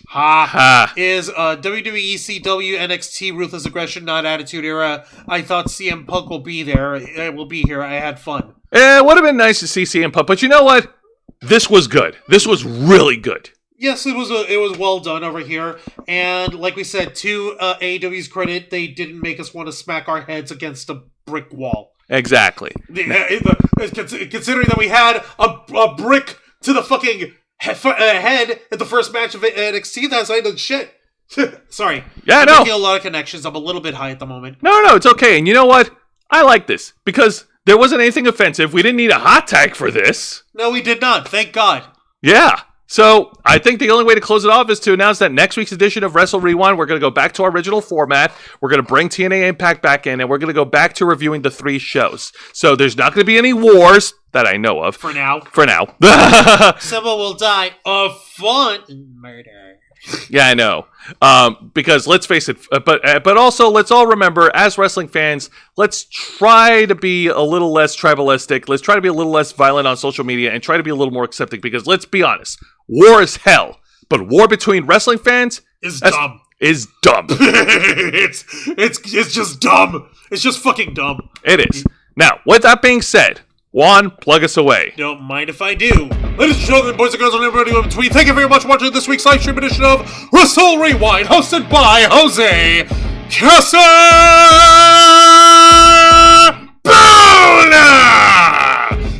Is WWE ECW NXT Ruthless Aggression, not Attitude Era. I thought CM Punk will be there. It will be here. I had fun. It would have been nice to see CM Punk, but you know what? This was good. This was really good. Yes, it was well done over here, and like we said, to AEW's credit, they didn't make us want to smack our heads against a brick wall. Exactly. Considering that we had a brick to the fucking head at the first match of NXT, that's like shit. Sorry. Yeah, I'm making a lot of connections. I'm a little bit high at the moment. No, it's okay. And you know what? I like this because there wasn't anything offensive. We didn't need a hot tag for this. No, we did not. Thank God. Yeah. So I think the only way to close it off is to announce that next week's edition of Wrestle Rewind, we're going to go back to our original format. We're going to bring TNA Impact back in, and we're going to go back to reviewing the 3 shows. So there's not going to be any wars that I know of. For now. Someone will die of fun murder. Yeah, I know. Because let's face it, but also let's all remember, as wrestling fans, let's try to be a little less tribalistic. Let's try to be a little less violent on social media and try to be a little more accepting. Because let's be honest, war is hell. But war between wrestling fans is dumb. Is dumb. It's just dumb. It's just fucking dumb. It is. Now, with that being said, Juan, plug us away. Don't mind if I do. Ladies and gentlemen, boys and girls, and everybody in between, thank you very much for watching this week's live stream edition of Wrestle Rewind, hosted by Jose Casabona,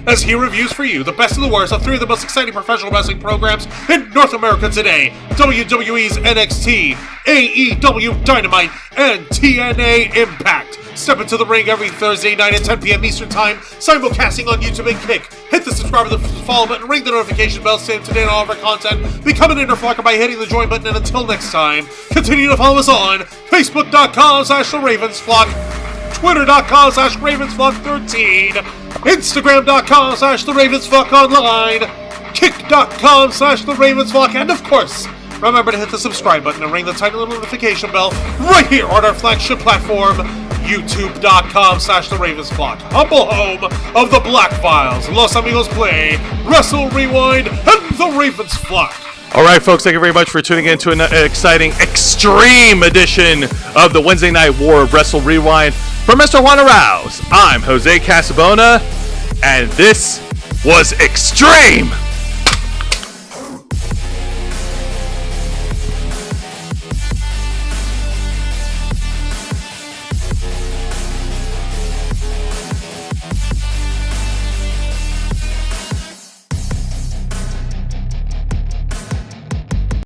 as he reviews for you the best and the worst of 3 of the most exciting professional wrestling programs in North America today: WWE's NXT, AEW Dynamite, and TNA Impact. Step into the ring every Thursday night at 10 p.m. Eastern Time, simulcasting on YouTube and Kick. Hit the subscribe and the follow button, ring the notification bell, stay up to date on all of our content. Become an interflocker by hitting the join button, and until next time, continue to follow us on Facebook.com/TheRavensFlock, Twitter.com/RavensFlock13, Instagram.com/TheRavensFlockOnline, Kick.com/TheRavensFlock, and of course, remember to hit the subscribe button and ring the tiny little notification bell right here on our flagship platform, YouTube.com/TheRavensFlock, humble home of the Black Files, Los Amigos Play, Wrestle Rewind, and The Ravens Flock. All right, folks, thank you very much for tuning in to an exciting, extreme edition of the Wednesday Night War of Wrestle Rewind. From Mr. Juan Arouse, I'm Jose Casabona, and this was Extreme!